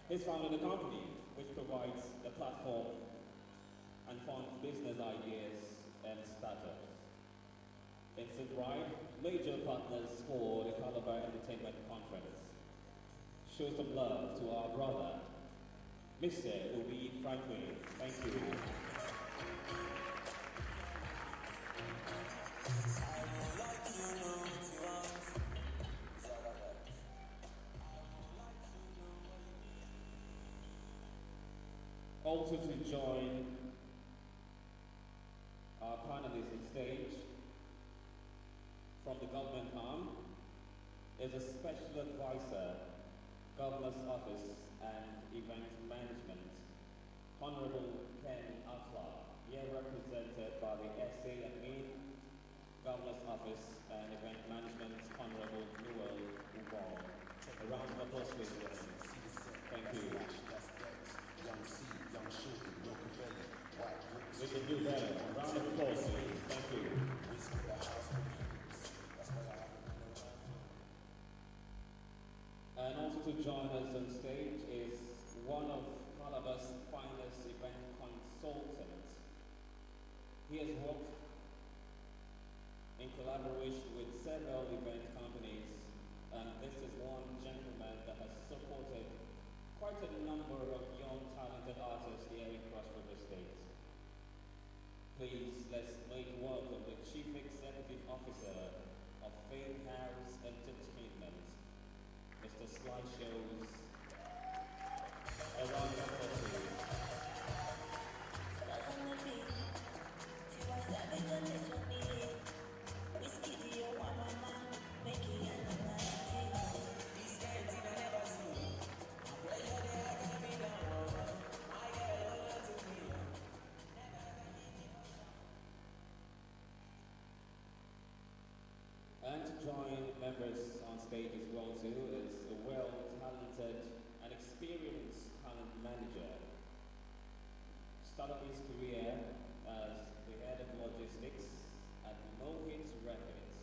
He's founded a company which provides a platform and funds business ideas and startups. Instant Ride, major partners for the Calabar Entertainment Conference. Show some love to our brother, Mr. Ubi Franklin. Thank you. Also to join our panelists on stage from the government arm is a special advisor, Governor's Office and Event Management, Honorable Ken Atla, here represented by the SA Admin, Governor's Office and Event Management, Honorable Noel Ubong. A round of applause, please. Thank you. We can do better. A round of applause, please. Thank you. And also to join us on stage is one of Calabar's finest event consultants. He has worked in collaboration with several event companies, and this is one gentleman that has supported quite a number of young talented artists here in Cross River State. Please, let's make welcome the Chief Executive Officer of Fame House Entertainment, Mr. Slideshows. A round of applause, please. And to join members on stage as well too is a well-talented and experienced talent manager. Started his career as the head of logistics at No Hits Records,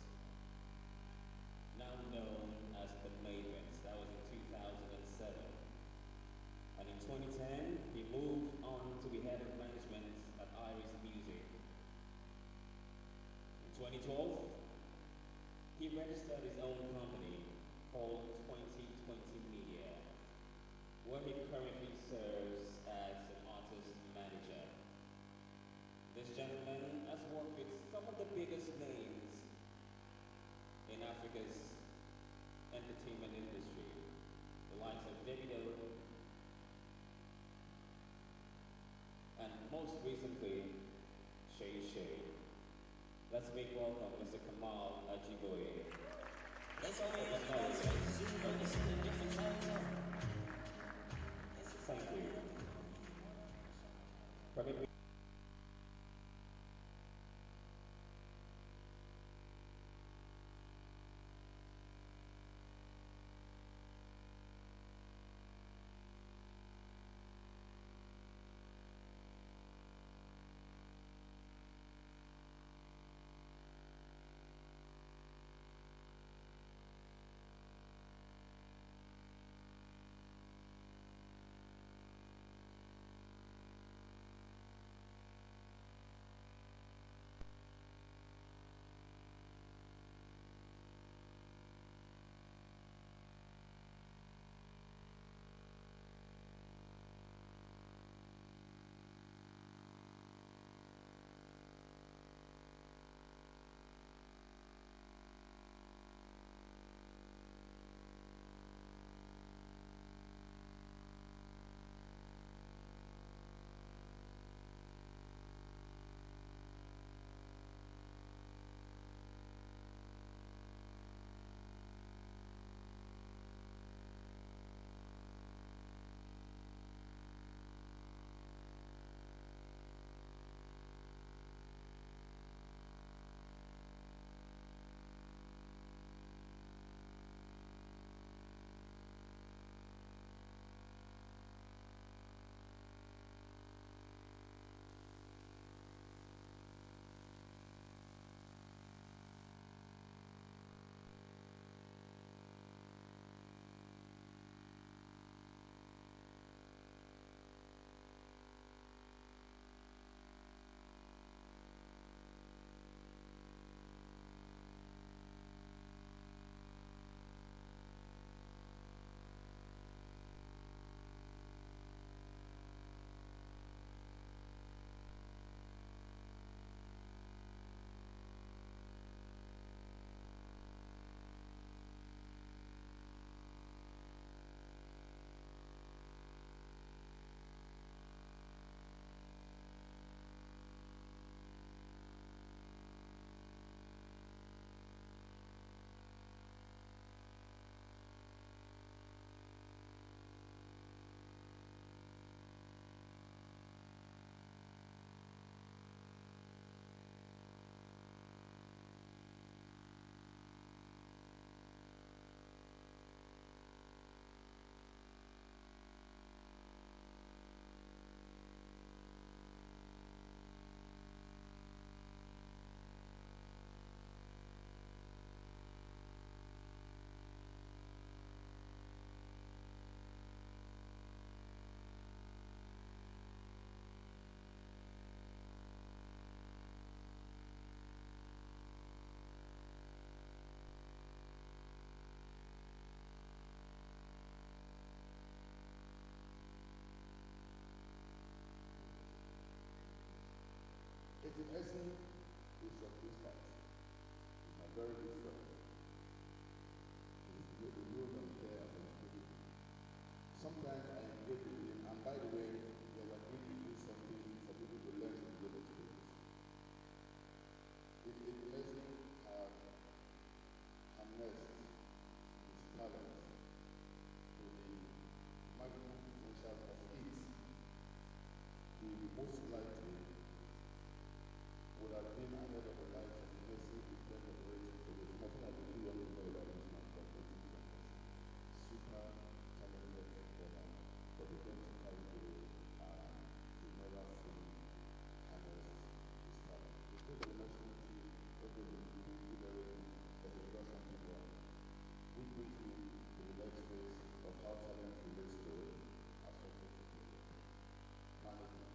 now known as the Mavens. That was in 2007. And in 2010, he moved on to be head of management at Iris Music. In 2012, he registered his own company called 2020 Media, where he currently serves as an artist manager. This gentleman has worked with some of the biggest names in Africa's entertainment industry, the likes of Davido, and most recently, Shay Shay. Let's make welcome Mr. Kamal Ajiboye. Thank you. Permit me See, Messi is from this part. He's my very good friend. He's the real man there as I'm speaking. Sometimes I engage with him, and by the way, we have agreed to do something for people to learn from good experience. If a Messi had harnessed his talent to the maximum potential of it, he most likely would have been ahead of the likes of Messi in terms of rating. So there's nothing I really want to know about this man, but super talented footballer, but again to carry away and he never fully harnessed his talent. He played the national team, okay, he did everything, but he got something wrong. Which brings me to the next phase of how talent relates to aspect of football. Management.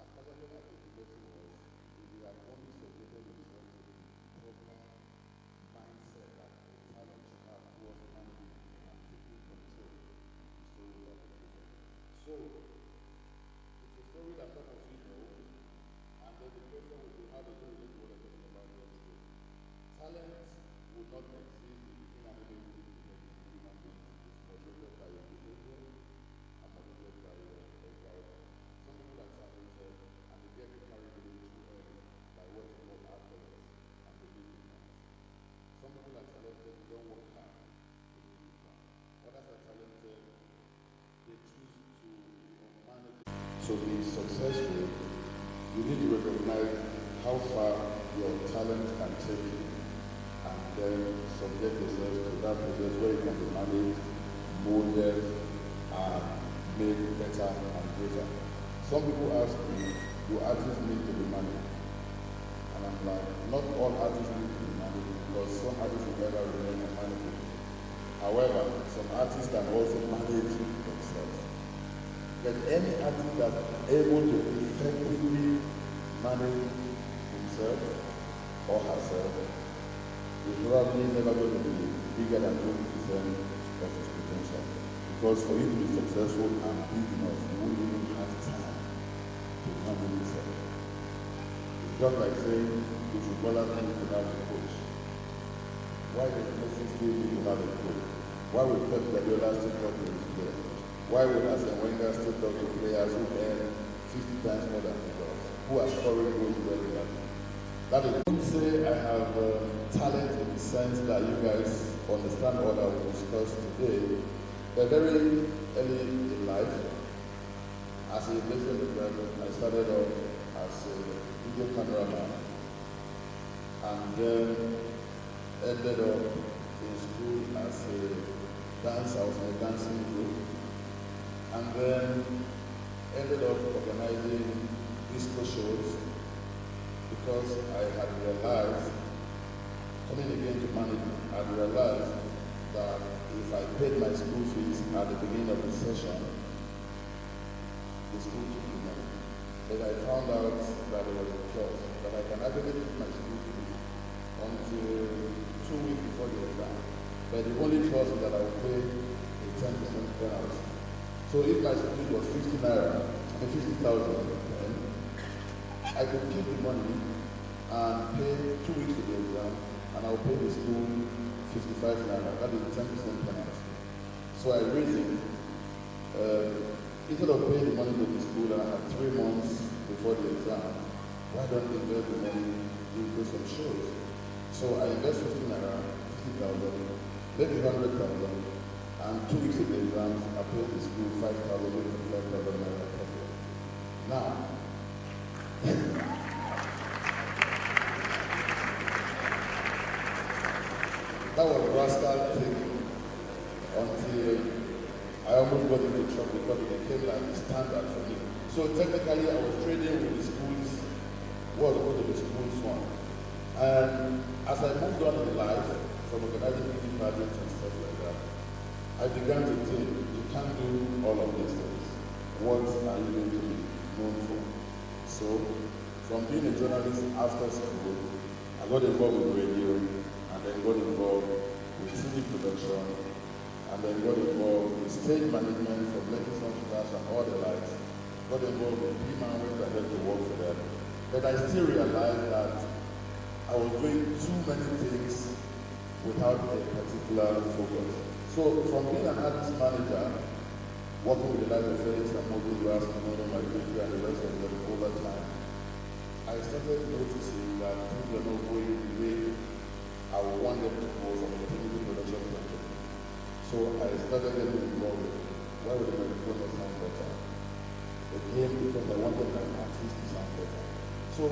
As talented as the person was, if he had only subjected himself to the proper mindset that a talent should have towards management and taking control, the story would have been different. So, it's a story that some of you know, and then the question will be how does it relate to what I'm talking about here today? Talent would not exist if inability to make human beings is motivated by your behavior and motivated by your environment. Some people are talented and they get carried away too early by what you call accolades and they leave behind. Some people are talented, they don't work hard, they leave behind. Others are talented, they choose to manage. To be successful, you need to recognize how far your talent can take you and then subject yourself to that process where you can be managed, molded, and made better and greater. Some people ask me, do artists need to be managed? And I'm like, not all artists need to be managed because some artists will never remain unmanageable. However, some artists can also manage themselves. But any artist that is able to effectively manage himself or herself is probably never going to be bigger than 20% of his potential. Because for you to be successful and big enough, you won't even have time to manage yourself. It's just like saying the footballer needs to have a coach. Why does Messi still need to have a coach? Why would Pep Guardiola still talk to his players? Why would Arsene Wenger still talk to players who earn 50 times more than he does, who are scoring goals regularly? That is, I wouldn't say I have talent in the sense that you guys understand what I will discuss today. But very early in life, as a business developer, I started off as a video cameraman and then ended up in school as a dancer. I was in a dancing group and then ended up organizing disco shows because I had realized, coming again to management, I realized that if I paid my school fees at the beginning of the session, the school took the money. Then I found out that there was a clause that I can actually keep my school fees until 2 weeks before the exam. But the only clause is that I will pay a 10% penalty. So if my school fee was 50,000, then I could keep the money and pay 2 weeks to the exam, and I'll pay the school 55 naira. That is 10% penalty. So I raised it. Instead of paying the money to the school, and I had 3 months before the exam, why don't they invest the money into some shows? So I invest 50 naira, 50,000, maybe 100,000, and 2 weeks of the exams, I pay the school 5,000, maybe 5,000 naira profit. Now, that was rascal thinking until I almost got into trouble because it became like a standard for me. So technically I was trading with the schools, what was supposed to be the school's one. And as I moved on in life, from organizing beauty projects and stuff like that, I began to think, you can't do all of these things. What are you going to be known for? So, from being a journalist after school, I got involved with radio, and then got involved with TV production, and then got involved with stage management for Blakey Songs and all the likes. got involved with P-Man, went ahead to work for them. But I still realized that I was doing too many things without a particular focus. So from being an artist manager, working with the likes of Felix and Mobile Glass, Mono, Magnetic, and the rest of them over time, I started noticing that things were not going the way I would want them to go from a technical production project. So I started getting involved with why would the microphone not sound better? It came because I wanted my artist to sound better. So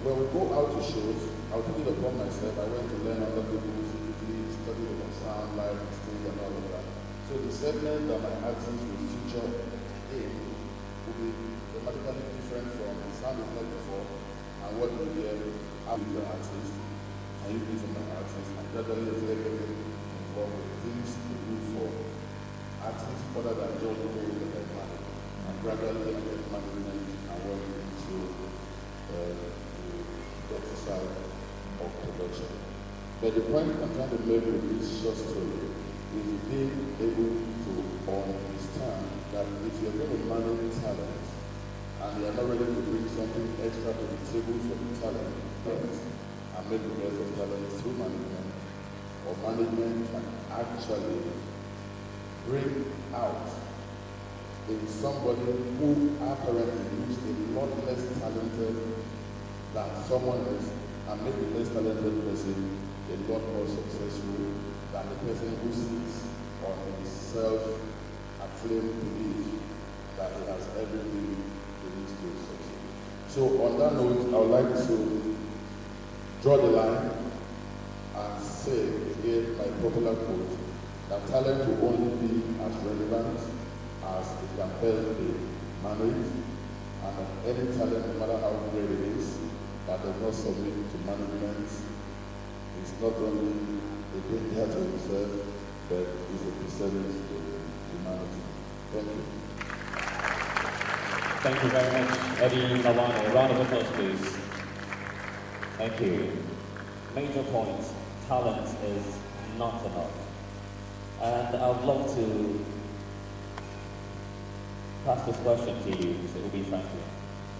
when we go out to shows, I'll take it upon myself. I went to learn other people, study about sound, light, and stage, and all of that. So the segment that my artist will feature in will be dramatically different from the sound is heard before and what you hear after the artist, and you do from my artist, and gradually getting involved with things to do for artists other than just doing the headline, and gradually I get management and work into the better side of production. But the point I'm trying to make with this short story is being able to understand that if you're going to manage talent and you're not ready to bring something extra to the table for the talent, and make the best of talent through management, or management can actually bring out in somebody who apparently looks a lot less talented than someone else, and make the less talented person a lot more successful than the person who sits on his self-acclaimed belief that he has everything he needs to succeed. So on that note, I would like to draw the line and say again my popular quote that talent will only be as relevant as it can best be managed, and any talent, no matter how great it is, that does not submit to management is not only a danger to himself, but is a disservice to humanity. Thank you. Thank you very much, Eddie Lawani. A round of applause, please. Thank you. Major point, talent is not enough. And I would love to pass this question to you, Mr. Ubi Franklin.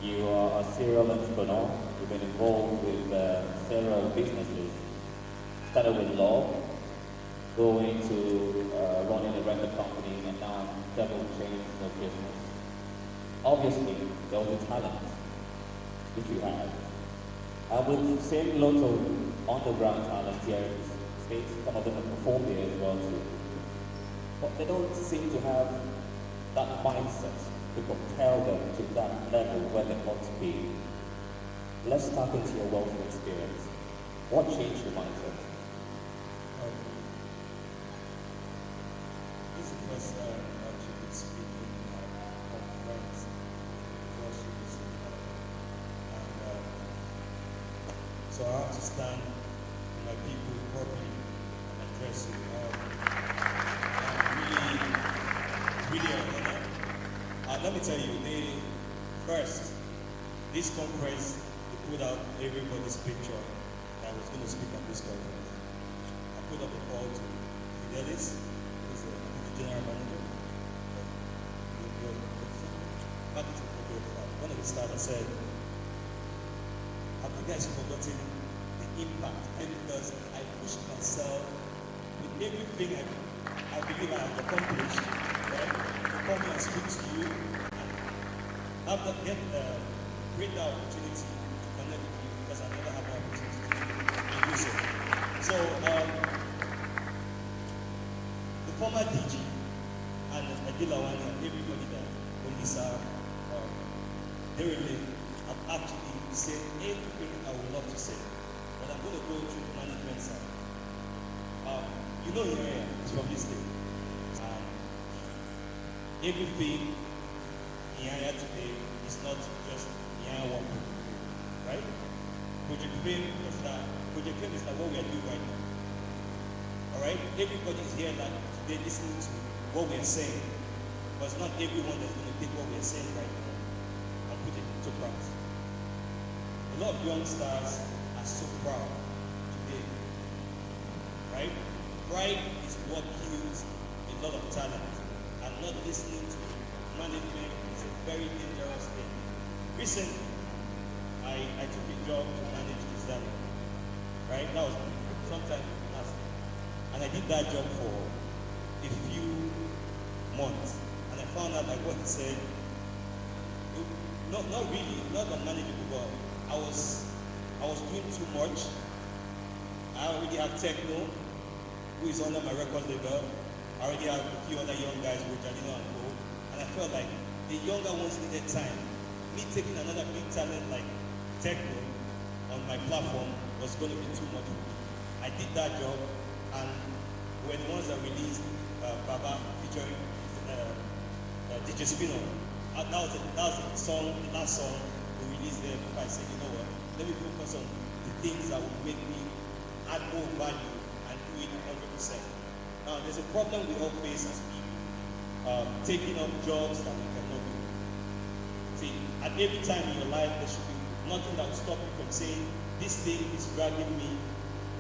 You are a serial entrepreneur. You've been involved with several businesses. Started with law, going to running a record company, and now several chains of business. Obviously, there was a talent which you had. We've seen lots of underground talent here in the States. Some of them have performed here as well too. But they don't seem to have that mindset to propel them to that level where they ought to be. Let's tap into your wealth of experience. What changed your mindset? This is the first actually speaking conference before she was and so I have to stand with my people properly and address you. Really an honor. Let me tell you, this conference, they put out everybody's picture that was going to speak at this conference. I put up a call to Fidelis, who's the general manager. One of the staff said, have you guys forgotten the impact? And because I pushed myself with everything I believe I have accomplished, right? To come and speak to you and have that get great opportunity to connect with you because I never had the opportunity to do so. So the former DG and Adilawani and everybody that Olisa, they really have actually said everything I would love to say. But I'm going to go through the management side. You know your area is from this day. Everything in Yaya today is not just Yaya work, right? Project Fame is that what we are doing right now. Alright? Everybody is here like today listening to what we are saying. But it's not everyone that's going to take what we are saying right now and put it into practice. A lot of young stars are so proud today. Right? Pride is what kills a lot of talent, and not listening to management is a very dangerous thing. Recently, I took a job to manage design, right? That was sometime last year. And I did that job for a few months. And I found out, like what he said, not really, not unmanageable, but I was doing too much. I already have Techno, who is under my record label. I already have a few other young guys with Janino and Co. And I felt like the younger ones needed time. Me taking another big talent like Techno on my platform was going to be too much for me. I did that job, and when the ones that released Baba featuring DJ Spino, that was the song, the last song we released there. Before I said, you know what, let me focus on the things that will make me add more value and do it 100%. Now, there's a problem we all face as people, taking up jobs that we cannot do. See, at every time in your life, there should be nothing that will stop you from saying, this thing is dragging me,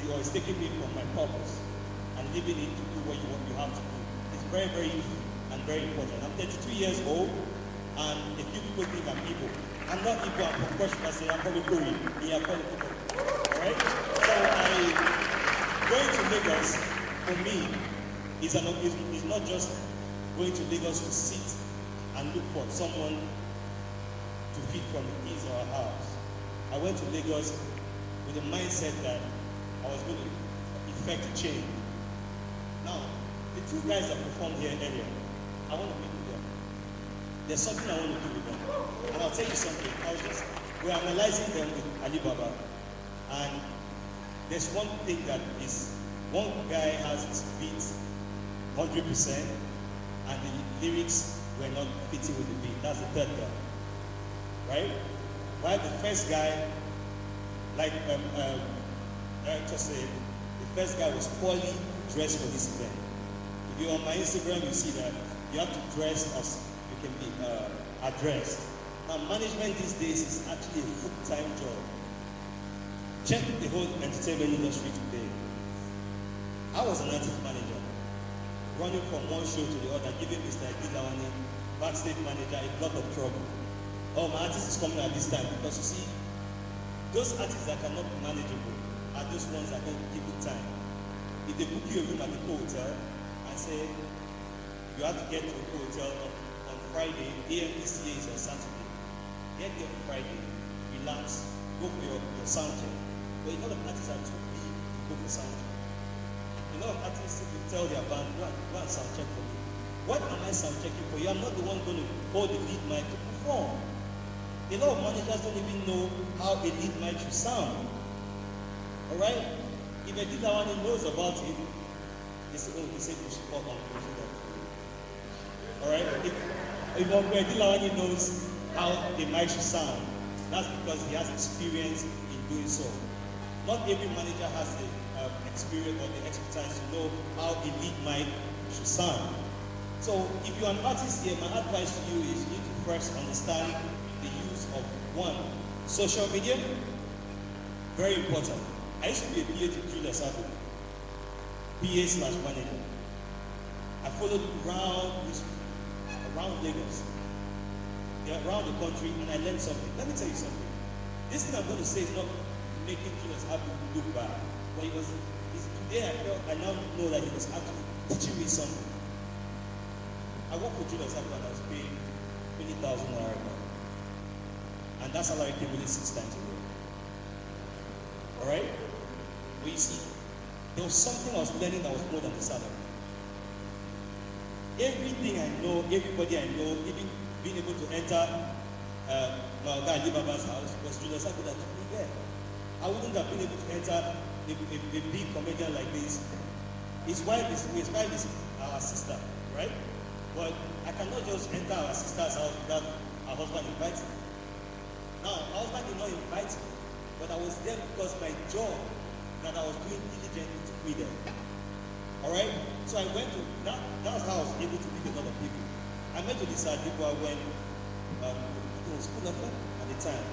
or is taking me from my purpose, and leaving it to do what you have to do. It's very, very easy and very important. I'm 32 years old, and a few people think I'm Igbo. I'm not Igbo, I'm from Koshima, say I'm probably Korean. Yeah, probably Igbo. Alright? So going to Lagos, for me, is not just going to Lagos to sit and look for someone to feed from his or her house. I went to Lagos with the mindset that I was going to effect a change. Now, the two guys that performed here earlier, I want to meet with them. There's something I want to do with them. And I'll tell you something. We're analyzing them with Alibaba. And there's one thing that is, one guy has his beats 100%, and the lyrics were not fitting with the beat. That's the third guy. Right? While the first guy, like director said, the first guy was poorly dressed for this event. If you're on my Instagram, you see that you have to dress as you can be addressed. Now, management these days is actually a full-time job. Check the whole entertainment industry today. I was an artist manager, running from one show to the other, giving Mr. Edilawani, backstage manager, a lot of trouble. Oh, my artist is coming at this time, because you see, those artists that cannot be manageable are those ones that don't give you time. If they book you a room at the hotel and say you have to get to the hotel on Friday, AMPCA is on Saturday. Get there on Friday, relax, go for your sound check. But a lot of artists are too big to go for sound check. A lot of artists will tell their band, go and sound check for me. What am I sound checking for you? I'm not the one going to hold the lead mic to perform. A lot of managers don't even know how a lead mic should sound. Alright? If a Dilawani knows about it, they say, oh, he said we should call on that. Alright? If a Dilawani knows how the mic should sound, that's because he has experience in doing so. Not every manager has the experience or the expertise to know how a lead mic should sound. So if you're an artist here, my advice to you is you need to first understand the use of one, social media, very important. I used to be a PA to Julius Abu, PA/manager. I followed around Lagos, around the country, and I learned something. Let me tell you something. This thing I'm going to say is not making Julius Abu look bad, but today I now know that he was actually teaching me something. I worked for Julius Abu and I was paid 20,000 naira, and that salary came within 6 times a year. Alright? But you see, there was something I was learning that was more than the salary. Everything I know, everybody I know, even being able to enter Maoga Alibaba's house was Julius Abu that took me there. I wouldn't have been able to enter a big comedian like this. His wife is our sister, right? But I cannot just enter our sister's house without our husband inviting me. Now, our husband did not invite me, but I was there because my job that I was doing diligently took me there. Alright? So I went to, that's how I was able to meet a lot of people. I met with this people when it was school at the time.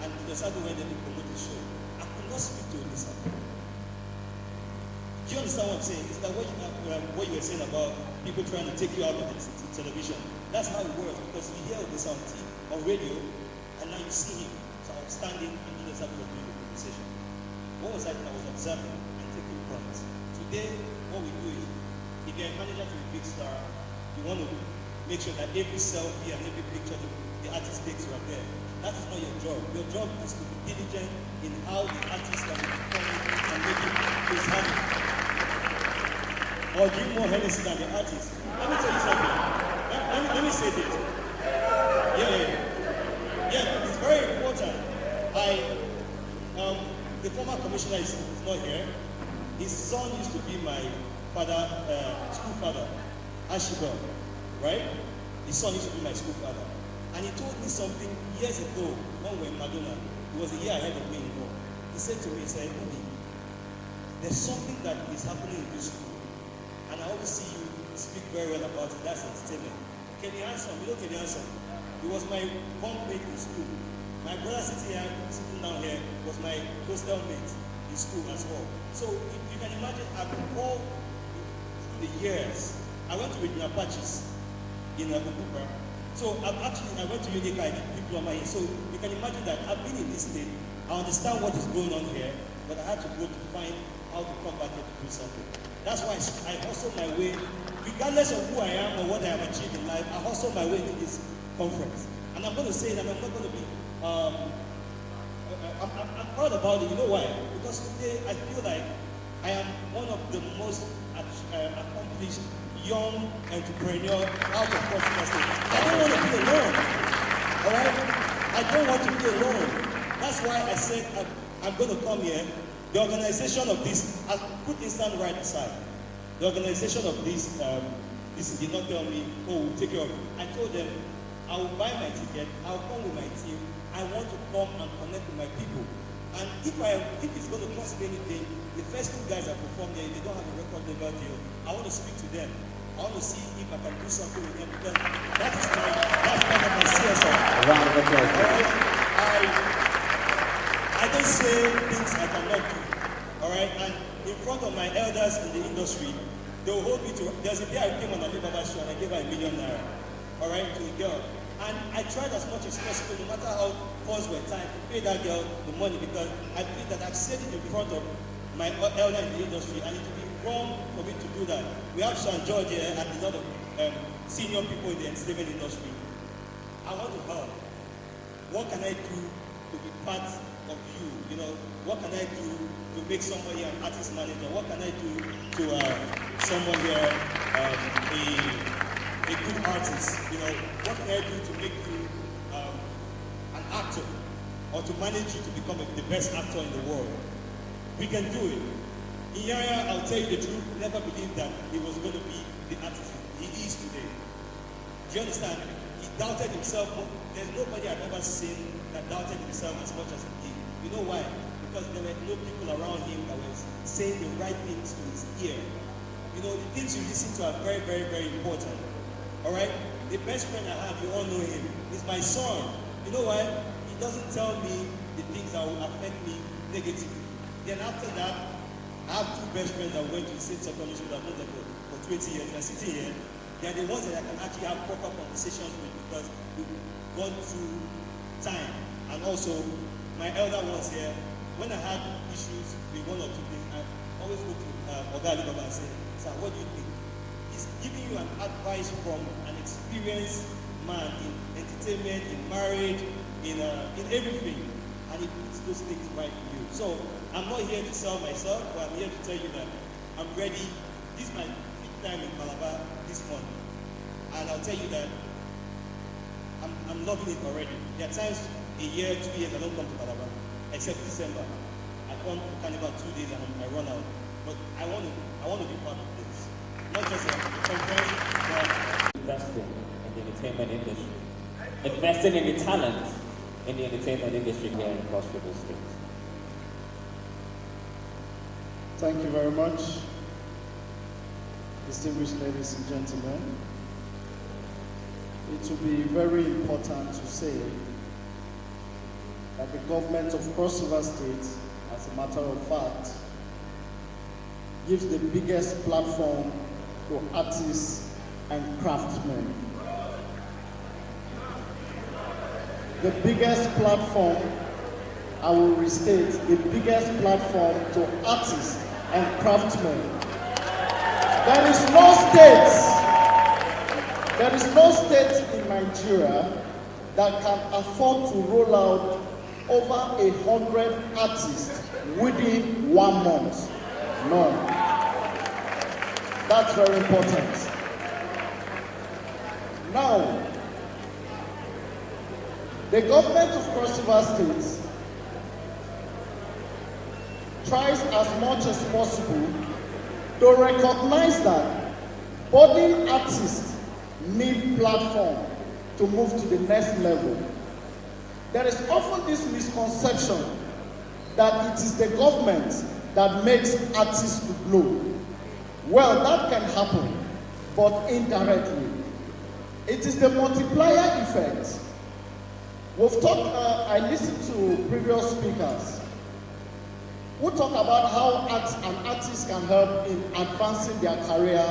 And the Sadu went there to promote the show. I could not speak to Elisa. Do you understand what I'm saying? It's like what you were saying about people trying to take you out of the television. That's how it works, because you hear this on TV, on radio, and now you see him. So I was standing and doing exactly what we doing the conversation. What was I doing? I was observing and taking points. Today, what we do is, if you're a manager to a big star, you want to make sure that every selfie and every picture the artist takes right there. That is not your job. Your job is to be diligent in how the artist can be performing and making this happen. Or drink more Hennessy than the artist. Let me tell you something. Let me say this. Yeah, it's very important. The former commissioner is not here. His son used to be my father, school father, Ashiba, right? His son used to be my school father. And he told me something years ago when we were in Madonna. It was a year ahead of me in war. He said to me, he said, Umi, there's something that is happening in this school. And I always see you speak very well about it. That's entertainment. Kenny Hanson, you know Kenny Hanson? He was my bunk mate in school. My brother sitting down here was my hostel mate in school as well. So if you can imagine, I've all through the years. I went to Regina Patches in Okupa. So I went to UNICA, I did diploma here. So you can imagine that I've been in this state. I understand what is going on here, but I had to go to find how to come back here to do something. That's why I hustle my way, regardless of who I am or what I have achieved in life, I hustle my way to this conference. And I'm going to say that I'm not going to be, I'm proud about it. You know why? Because today I feel like I am one of the most accomplished young entrepreneur out of Portugal State. I don't want to be alone. All right? I don't want to be alone. That's why I said I'm going to come here. The organization of this, I'll put Instant right aside. The organization of this did not tell me, oh, we'll take care of it. I told them, I will buy my ticket, I'll come with my team. I want to come and connect with my people. And if it's going to cost me anything, the first two guys that perform there, they don't have a record label deal. I want to speak to them. I want to see if I can do something with them, because that's part of my CSR. I don't say things I cannot do. All right, and in front of my elders in the industry, they will hold me to. There's a day I came on a Alibaba show and I gave her ₦1 million. All right, to a girl, and I tried as much as possible, no matter how funds were tight, to pay that girl the money, because I feel that I've said it in front of my elder in the industry, and it would be wrong for me to do that. We have Sean George here and a lot of senior people in the entertainment industry. I want to help. What can I do to be part of you? You know, what can I do to make somebody an artist manager? What can I do to someone here a good artist? You know, what can I do to make you an actor, or to manage you to become the best actor in the world? We can do it. Iyaya, I'll tell you the truth, never believed that he was going to be the artist he is today. Do you understand? He doubted himself. There's nobody I've ever seen that doubted himself as much as he did. You know why? Because there were no people around him that were saying the right things to his ear. You know, the things you listen to are very, very, very important. All right? The best friend I have, you all know him, is my son. You know why? He doesn't tell me the things that will affect me negatively. Then after that, I have two best friends that went to the same secondary school that I've known them for 20 years. They're sitting here. They are the ones that I can actually have proper conversations with, because we've gone through time. And also, my elder ones here, when I had issues with one or two things, I always go to Oga Alibaba and say, sir, what do you think? He's giving you an advice from an experienced man in entertainment, in marriage, in everything. And he puts those things right for you. So, I'm not here to sell myself, but I'm here to tell you that I'm ready. This is my 5th time in Calabar this month. And I'll tell you that I'm loving it already. There are times, a year, 2 years, I don't come to Calabar, except December. I come to Carnival 2 days and I run out. But I want to be part of this. Not just a conference, but Investing in the entertainment industry. Investing in the talent in the entertainment industry here in Cross River State. Thank you very much, distinguished ladies and gentlemen. It will be very important to say that the government of Cross River State, as a matter of fact, gives the biggest platform to artists and craftsmen. The biggest platform, I will restate, the biggest platform to artists and craftsmen. There is no state in Nigeria that can afford to roll out over 100 artists within 1 month. No. That's very important. Now, the government of Cross River State tries as much as possible to recognize that budding artists need platform to move to the next level. There is often this misconception that it is the government that makes artists to blow. Well, that can happen, but indirectly. It is the multiplier effect. We've talked, I listened to previous speakers who talk about how an artist can help in advancing their career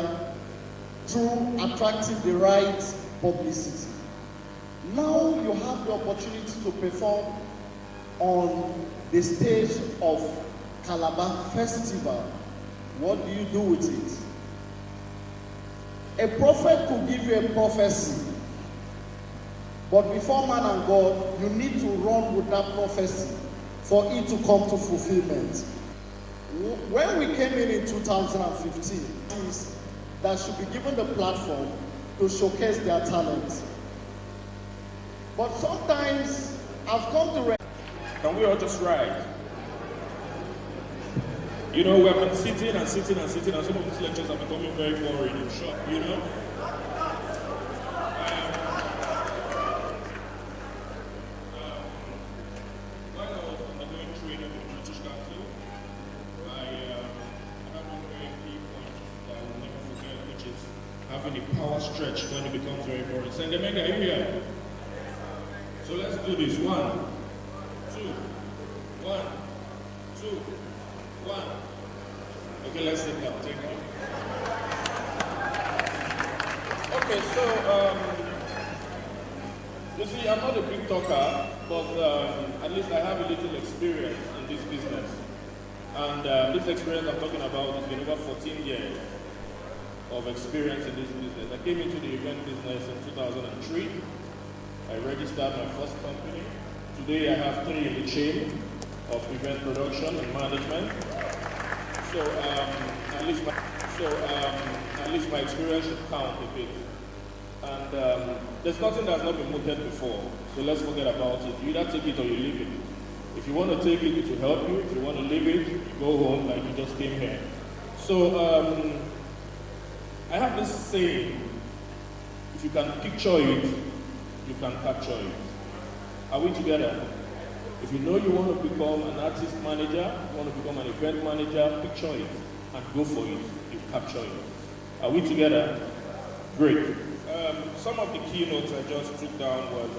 through attracting the right publicity. Now you have the opportunity to perform on the stage of Calabar Festival. What do you do with it? A prophet could give you a prophecy, but before man and God, you need to run with that prophecy for it to come to fulfillment. When we came in 2015, that should be given the platform to showcase their talent. But sometimes I've come to can we all just ride? You know, we have been sitting and sitting and sitting, and some of these lectures are becoming very boring and short, you know? While I was undergoing training with British Council, I have one very key point that I will never forget, which is having a power stretch when it becomes very boring. Sengemega, are you here? So let's do this. 1, 2, 1, 2, 1. Okay, let's sit down. Thank you. Okay, so you see, I'm not a big talker, but at least I have a little experience in this business. And this experience I'm talking about has been over 14 years of experience in this business. I came into the event business in 2003. I registered my first company. Today I have 3 in the chain of event production and management. So at least my experience should count a bit. And there's nothing that's not been mooted before. So let's forget about it. You either take it or you leave it. If you want to take it, it will help you. If you want to leave it, you go home like you just came here. So I have this saying: if you can picture it, you can capture it. Are we together? If you know you want to become an artist manager, you want to become an event manager, picture it and go for it. You capture it. Are we together? Great. Some of the keynotes I just took down was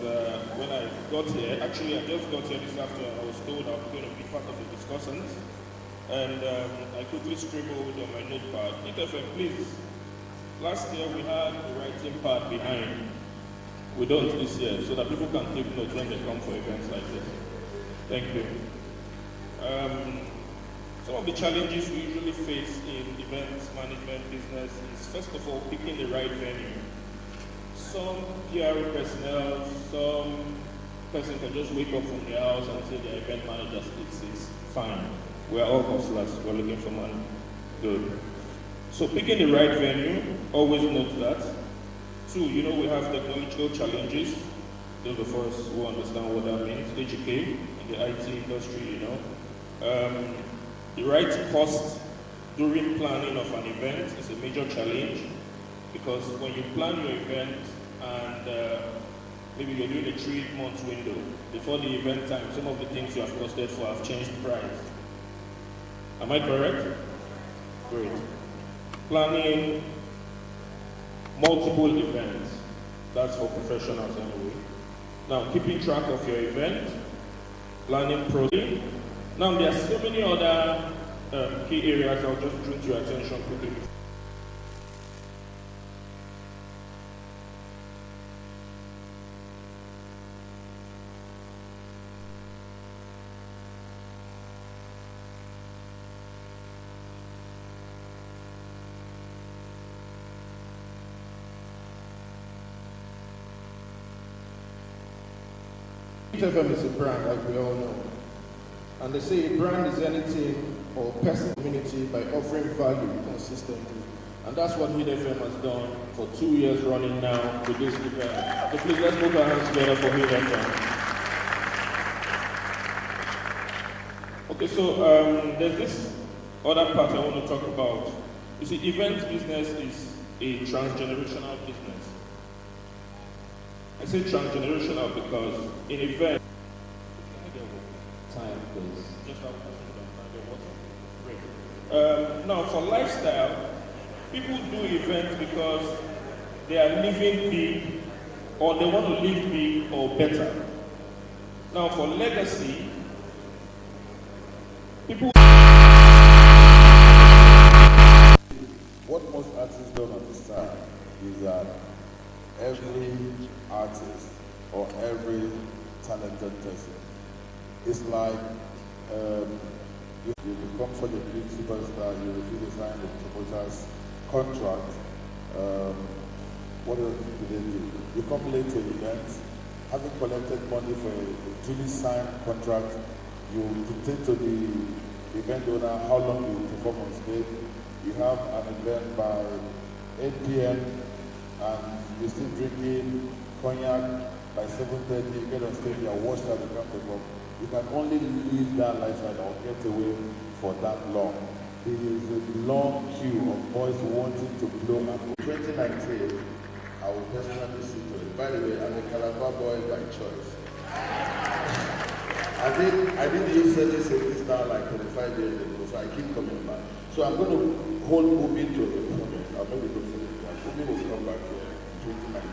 when I got here. Actually, I just got here this afternoon. I was told I was going to be part of the discussions. And I quickly scribbled on my notepad. NITFM, please. Last year we had the writing part behind. We don't this year, so that people can take notes when they come for events like this. Thank you. Some of the challenges we usually face in events management business is, first of all, picking the right venue. Some PR personnel, some person can just wake up from their house and say their event manager it's fine. We're all hustlers, we're looking for money. Good. So picking the right venue, always note that. 2, you know we have technological challenges. Those of us who understand what that means, HK in the IT industry, you know. The right cost during planning of an event is a major challenge, because when you plan your event and maybe you're doing a 3-month window, before the event time, some of the things you have costed for have changed price. Am I correct? Great. Planning multiple events, that's for professionals anyway. Now, keeping track of your event, planning process. Now, there are so many other key areas I'll just bring to your attention quickly. FM is a brand, like we all know. And they say a brand is anything or person community by offering value consistently. And that's what Hit FM has done for 2 years running now with this event. So please, let's put our hands together for Hit FM. Okay, so there's this other part I want to talk about. You see, event business is a transgenerational business. I say transgenerational because in event, Time, please. just have water. Now, for lifestyle, people do events because they are living big or they want to live big or better. Now, for legacy, people. What most artists don't understand is that every artist or every talented person is like you become such a big superstar, you refuse to sign the promoter's contract. What else do they do? You come late to events, having collected money for a duly signed contract, you dictate to the event owner how long you perform on stage. You have an event by 8 p.m. and you're still drinking cognac. By 7:30, you get on stage, you are washed out, you can't perform. You can only live that lifestyle or get away for that long. There is a long queue of boys wanting to blow up. 2019, I will personally see to it. By the way, I'm a Calabar boy by choice. I did use certain safety style like 25 years ago, so I keep coming back. So I'm going to hold Ubi to the moment. I'm going to go to the one. Ubi will come back here in 2019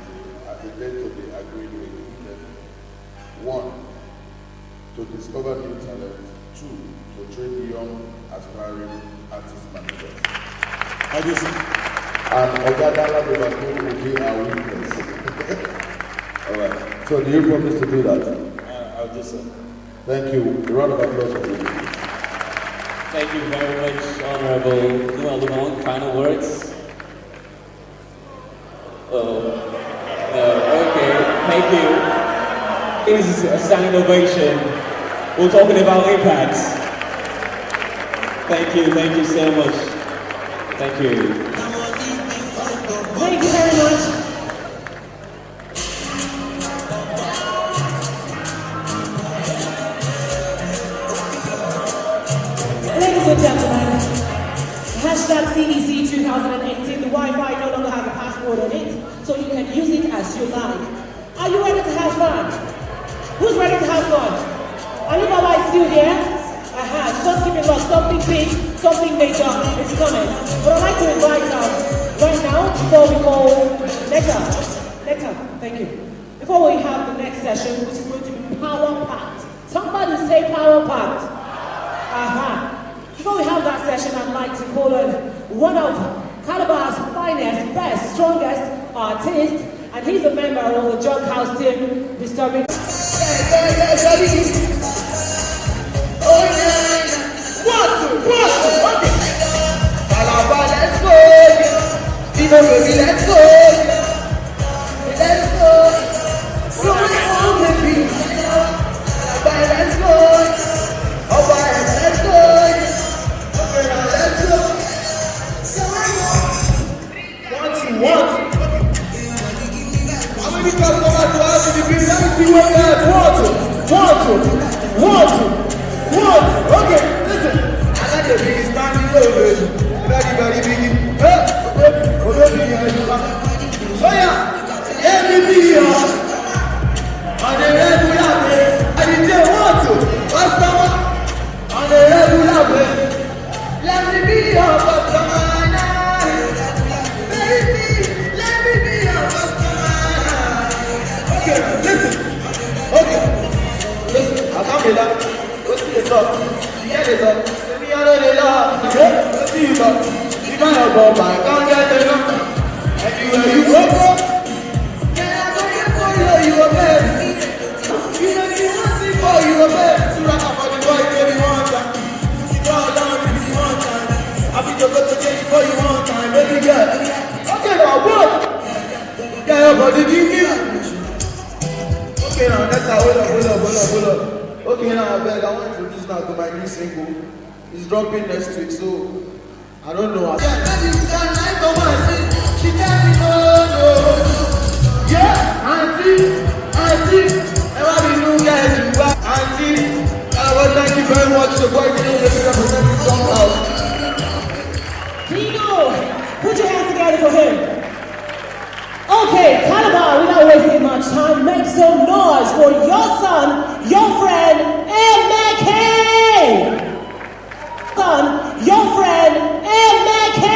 at the date to be agreed with. One, to discover new talent. Two, to train young, aspiring artist managers. And Ogadala will be our witness. All right. So do you promise to do that? I'll do so. Thank you. A round of applause for you. Thank you very much, Honorable Lumong. Final words? Okay, thank you. This is a standing ovation. We're talking about impacts. Thank you so much. Thank you. Thank you very much. Ladies and gentlemen, hashtag CDC 2018, the Wi-Fi no longer has a password on it, so you can use it as you like. Are you ready to have fun? Who's ready to have fun? Alibaba is still here? Just keep it locked. Something big, something major is coming. But I'd like to invite right now, before we call Nectar, thank you. Before we have the next session, which is going to be power-packed. Somebody say power-packed. Before we have that session, I'd like to call on one of Calabar's finest, best, strongest artists, and he's a member of the Jug House team, Disturbing. Oh yeah, what? Okay. Calabar, let's go. Vivo baby, let's go. Let's go. So on the beat. Calabar, let's go. Oh boy, let's go. Okay, now let's go. What? How many customers do I have in the building? Let me see what that. What? Okay, listen. I like the biggest standing over. Very big. Oh yeah, every video on the regular way. I didn't want to. Customer on the regular way. Let me be your customer. Baby, let me be your customer. Okay, listen. I come here. Let's get it up. Let me out know they love. What do you got? You cannot go back, can't get enough. Anywhere you go, can I go get for you, you a baby. You know you want to see for you a baby. To rock up for the boy, baby, one time. Put it all down, put it one time. I think you're going to get it for you one time, baby girl. Okay, now, what? Yeah, your body give me. Okay, now, let's hold up. Okay, now, I beg, I want to introduce now to my new single. It's dropping next week, so I don't know. Yeah, baby, you can't like the one. She tell me no. Yeah, auntie, never be new guys, you back. Auntie, thank you very much. The boy today is representing some house. Dino, put your hands together for him. Okay, Calabar, without wasting much time, make some noise for your son, your friend, M.K. Son, your friend, M.K.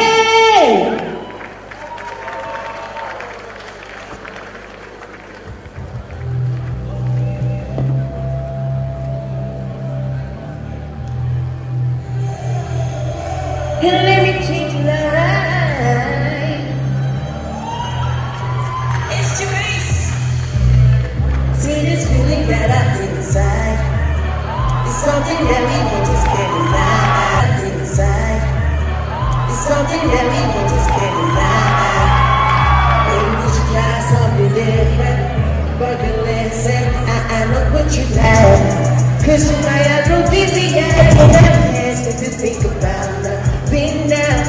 And let me change your life. It's Trace. See this feeling that I feel inside. It's something that we can just get inside. It's something that we can just get inside. Maybe we should try something different. But you listen, I know what you like. Cause you might have no dizzy eyes to think about nothing now.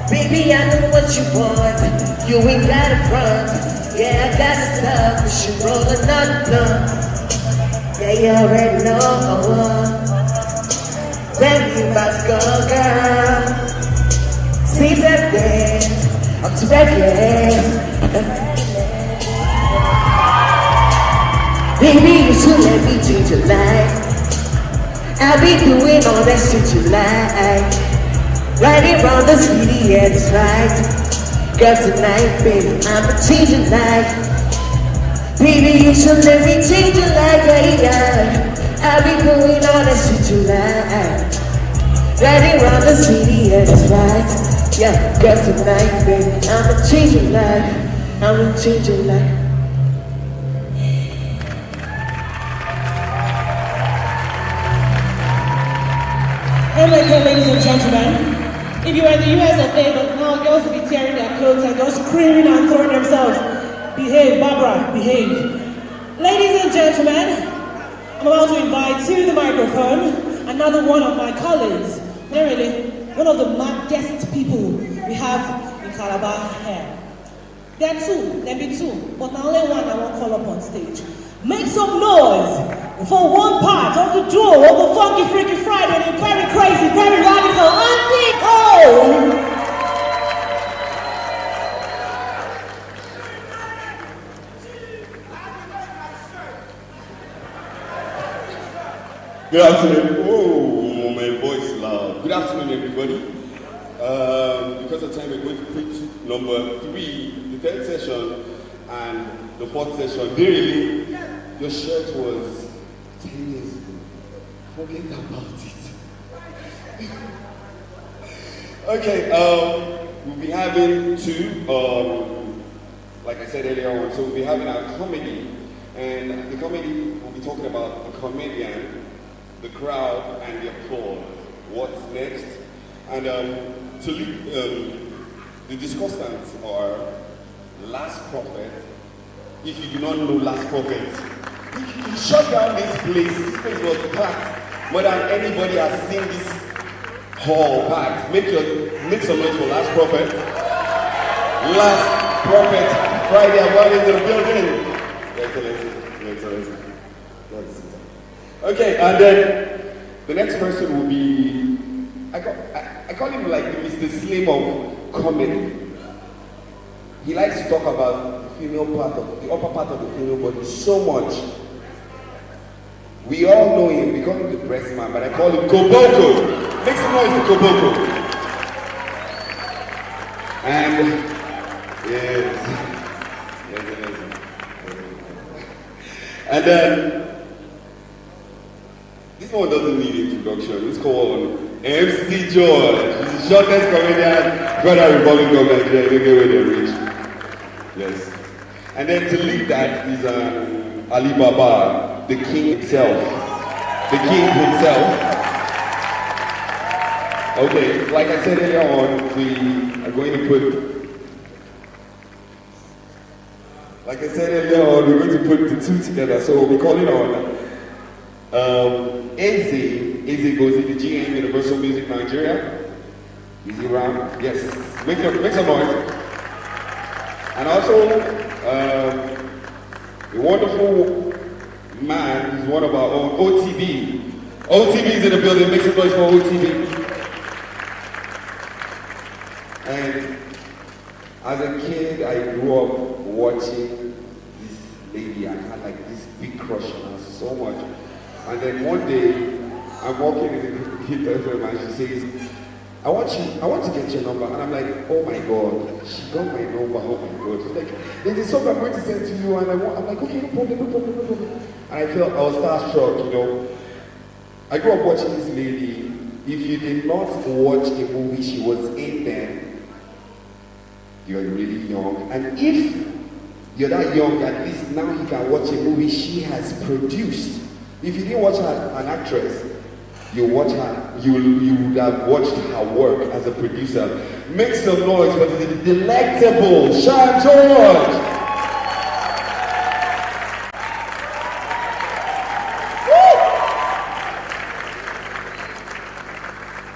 Baby, I know what you want. You ain't got a front. Yeah, I got stuff, but you roll another blunt. Yeah, you already know. Tell me about to go, girl. See that day, I'm too ready. Baby, you should let me change your life. I'll be doing all that shit you like. Riding around the city, yeah, that's right. Girl, tonight, baby, I'ma change your life. Baby, you should let me change your life, yeah. I'll be doing all that shit you like. Riding around the city, yeah, that's right. Yeah, girl, tonight, baby, I'ma change your life. I'ma change your life. Okay, ladies and gentlemen, if you were in the US of A, but now girls will be tearing their clothes and just screaming and throwing themselves. Behave, Barbara, behave. Ladies and gentlemen, I'm about to invite to the microphone another one of my colleagues. Really, one of the maddest people we have in Calabar here. There are two, there be two, but now only one I won't call up on stage. Make some noise for one part of the duo of the Funky Freaky Friday, the very crazy, very radical, Auntie O. Good afternoon. Oh, my voice loud. Good afternoon, everybody. Because of time, we're going to preach number 3, the 3rd session, and the 4th session. Really, your shirt was 10 years ago. Forget about it. Okay, we'll be having 2, like I said earlier on, so we'll be having our comedy. And the comedy, we'll be talking about the comedian, the crowd, and the applause. What's next? And to lead, the discussants are Last Prophet. If you do not know Last Prophet, he shut down this place. This place was packed. More than anybody has seen this hall packed. Make some noise for Last Prophet. Last Prophet Friday, I'm going into the building. Your Excellency. Okay, and then the next person will be, I call him like the Mr. Slim of comedy. He likes to talk about the female part of, the upper part of the female body so much. We all know him, we call him the breast man, but I call him Koboko. Make some noise for Koboko. And, yes. And then, this one doesn't need introduction. It's called MC George. He's the shortest comedian Federal Republic of Nigeria. You don't get where they reach. Yes. And then to lead that is Ali Baba, the king himself. The king himself. Okay, like I said earlier on, we are going to put the two together. So we'll be calling on Eze. Eze goes into GM Universal Music Nigeria. Is he around? Yes. Make some noise. And also, a wonderful man who's one of our own, OTB. OTB is in the building. Make some noise for OTB. And as a kid, I grew up watching this lady. I had like this big crush on her so much. And then one day, I'm walking in the Hit FM and she says, I want to get your number. And I'm like, oh my God, she got my number, oh my God. She's like, there's a song I'm going to send to you. And I'm like, okay, no problem. And I was starstruck, you know. I grew up watching this lady. If you did not watch a movie she was in then, you're really young. And if you're that young, at least now you can watch a movie she has produced. If you didn't watch her, an actress, you watch her, you would have watched her work as a producer. Make some noise for the delectable Sean George.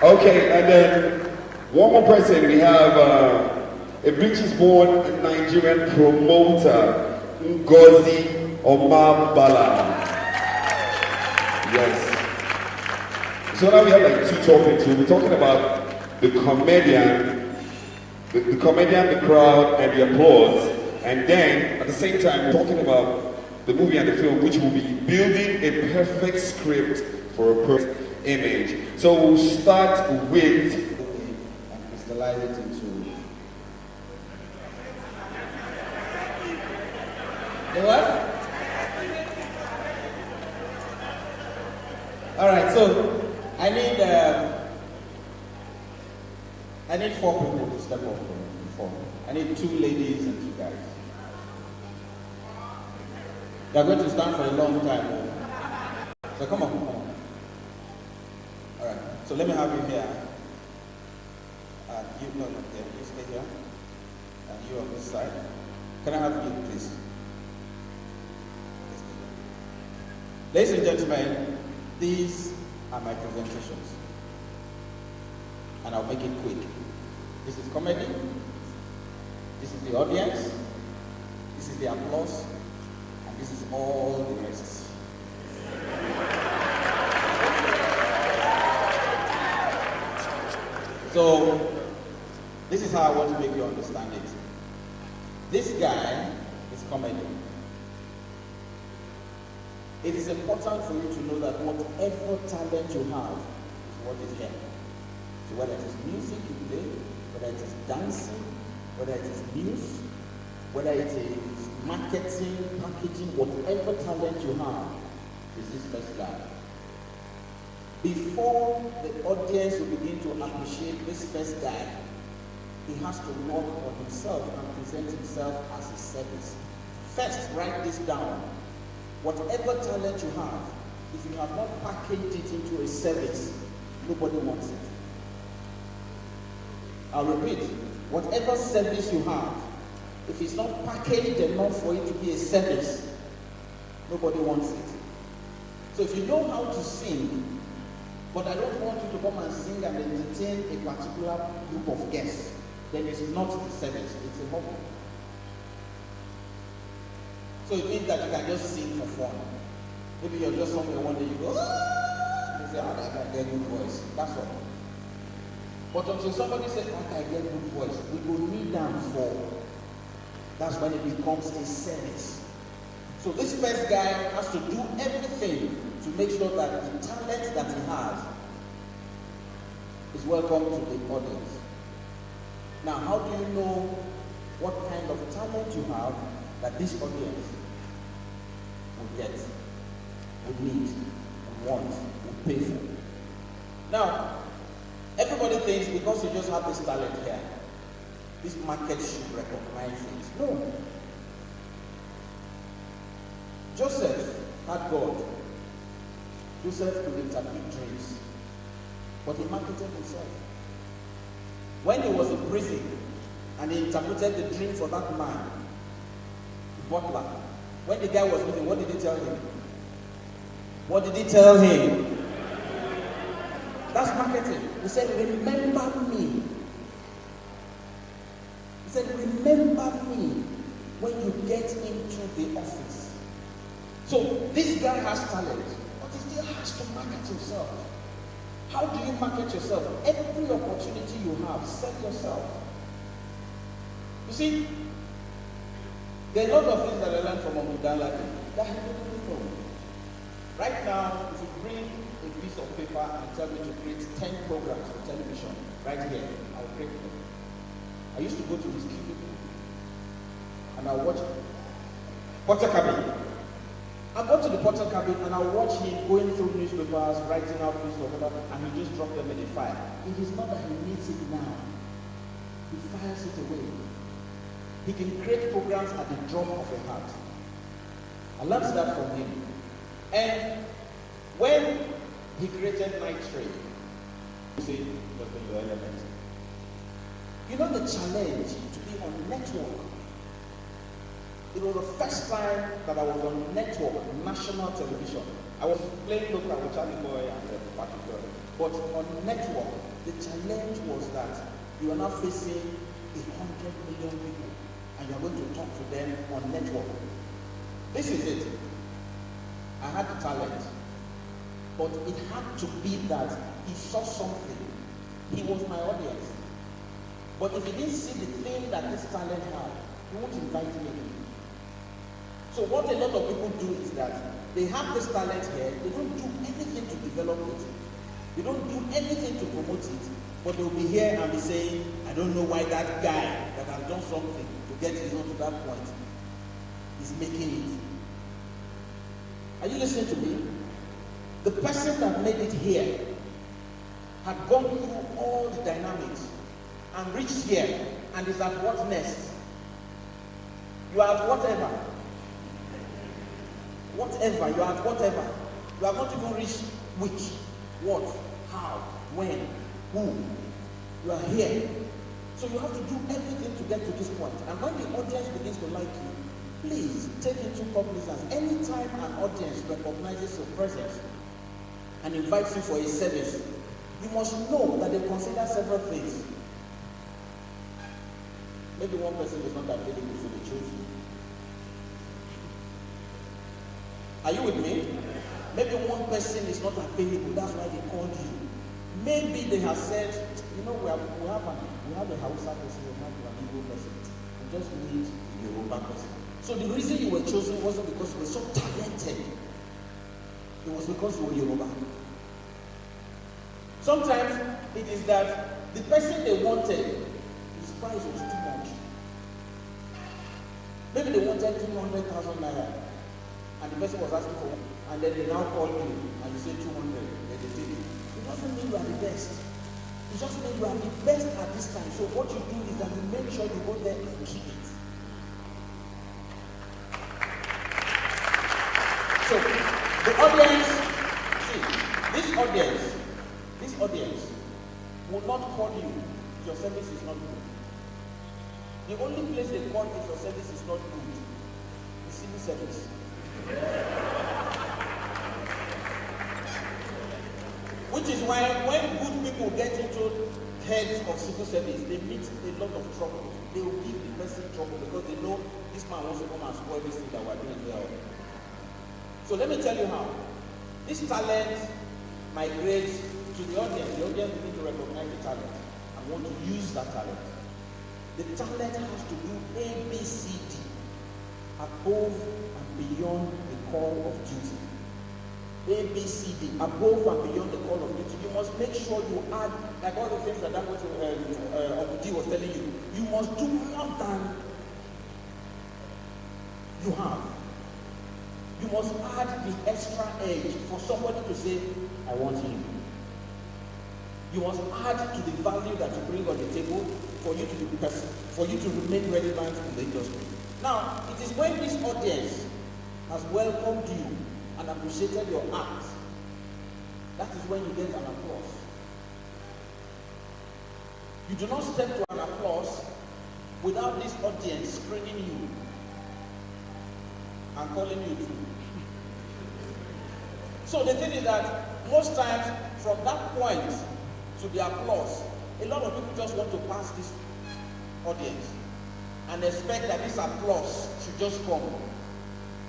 Okay, and then one more person. We have a British-born Nigerian promoter, Ngozi Omabala. Yes. So now we have like two topics. We'll be talking about the comedian, the crowd, and the applause. And then, at the same time, we're talking about the movie and the film, which will be building a perfect script for a perfect image. So we'll start with and crystallize it into The what? All right, so I need 4 people to step up for me. I need 2 ladies and 2 guys. They're going to stand for a long time. So come on. All right, so let me have you here. You stay here. And you on this side. Can I have you, please? Ladies and gentlemen, these are my presentations. And I'll make it quick. This is comedy. This is the audience. This is the applause. And this is all the rest. So, this is how I want to make you understand it. This guy is comedy. It is important for you to know that whatever talent you have is what is here. So whether it is music you play, whether it is dancing, whether it is news, whether it is marketing, packaging, whatever talent you have is this first guy. Before the audience will begin to appreciate this first guy, he has to work on himself and present himself as a service. First, write this down. Whatever talent you have, if you have not packaged it into a service, nobody wants it. I'll repeat, whatever service you have, if it's not packaged enough for it to be a service, nobody wants it. So if you know how to sing, but I don't want you to come and sing and entertain a particular group of guests, then it's not a service, it's a hobby. So it means that you can just sing for fun. Maybe you're just somewhere one day you go, ah! You say, I can get good voice. That's all. But until somebody says, I can get good voice, we will kneel down for. That's when it becomes a service. So this first guy has to do everything to make sure that the talent that he has is welcome to the audience. Now, how do you know what kind of talent you have that this audience will get, will need, will want, will pay for? Now, Everybody thinks because you just have this talent here, this market should recognize it. No. Joseph had God. Joseph could interpret dreams, but he marketed himself. When he was in prison and he interpreted the dream for that man, the butler, when the guy was leaving, what did he tell him? What did he tell him? That's marketing. He said, remember me. He said, remember me when you get into the office. So this guy has talent, but he still has to market himself. How do you market yourself? Every opportunity you have, sell yourself. You see, there are a lot of things that I learned from Omudala that I didn't know. Right now, if you bring a piece of paper and tell me to create 10 programs for television, right here, I'll create them. I used to go to his cubicle and I'll watch Potter Cabin. I go to the Potter Cabin and I'll watch him going through newspapers, writing out pieces of paper, and he just drops them in the fire. It is not that he needs it now. He fires it away. He can create programs at the drop of a hat. I learned that from him. And when he created Night Train, you see, just in the element. You know the challenge to be on network. It was the first time that I was on network, national television. I was playing local with Charlie Boy and Patrick Boy. But on network, the challenge was that you are now facing 100 million people and you are going to talk to them on network. This is it. I had the talent, but it had to be that he saw something. He was my audience. But if he didn't see the thing that this talent had, he won't invite me in. So what a lot of people do is that they have this talent here, they don't do anything to develop it. They don't do anything to promote it, but they'll be here and be saying, I don't know why that guy that has done something to get his own to that point is making it. Are you listening to me? The person that made it here had gone through all the dynamics and reached here and is at what next? You are at whatever. Whatever, you are at whatever. You have not even reached which, what, how, when, who. You are here. So you have to do everything to get to this point. And when the audience begins to like you, please take into cognizance anytime an audience recognizes your presence and invites you for a service, you must know that they consider several things. Maybe one person is not available, so they chose you. Are you with me? Maybe one person is not available, that's why they called you. Maybe they have said, you know, we have a Hausa person, we have an Igbo person. We just need a Yoruba person. So the reason you were chosen wasn't because you were so talented. It was because you were Yoruba. Sometimes it is that the person they wanted, his price was too much. Maybe they wanted 300,000 naira, and the person was asking for, and then they now call you, and you say 200, then they take it. It doesn't mean you are the best. It just means you are the best at this time. So what you do is that you make sure you go there and keep it. So, the audience, see, this audience will not call you if your service is not good. The only place they call if your service is not good is civil service. Which is why when good people get into heads of civil service, they meet a lot of trouble. They will give the person trouble because they know this man wants to come and spoil this thing that we're doing there. So let me tell you how. This talent migrates to the audience. The audience need to recognize the talent and want to use that talent. The talent has to do A, B, C, D, above and beyond the call of duty. A, B, C, D, above and beyond the call of duty. You must make sure you add, like all the things that Obuji was telling you, you must do more than you have. You must add the extra edge for somebody to say, I want him. You must add to the value that you bring on the table for you to be for you to remain relevant in the industry. Now, it is when this audience has welcomed you and appreciated your art, that is when you get an applause. You do not step to an applause without this audience screening you and calling you through. So the thing is that most times from that point to the applause, a lot of people just want to pass this audience and expect that this applause should just come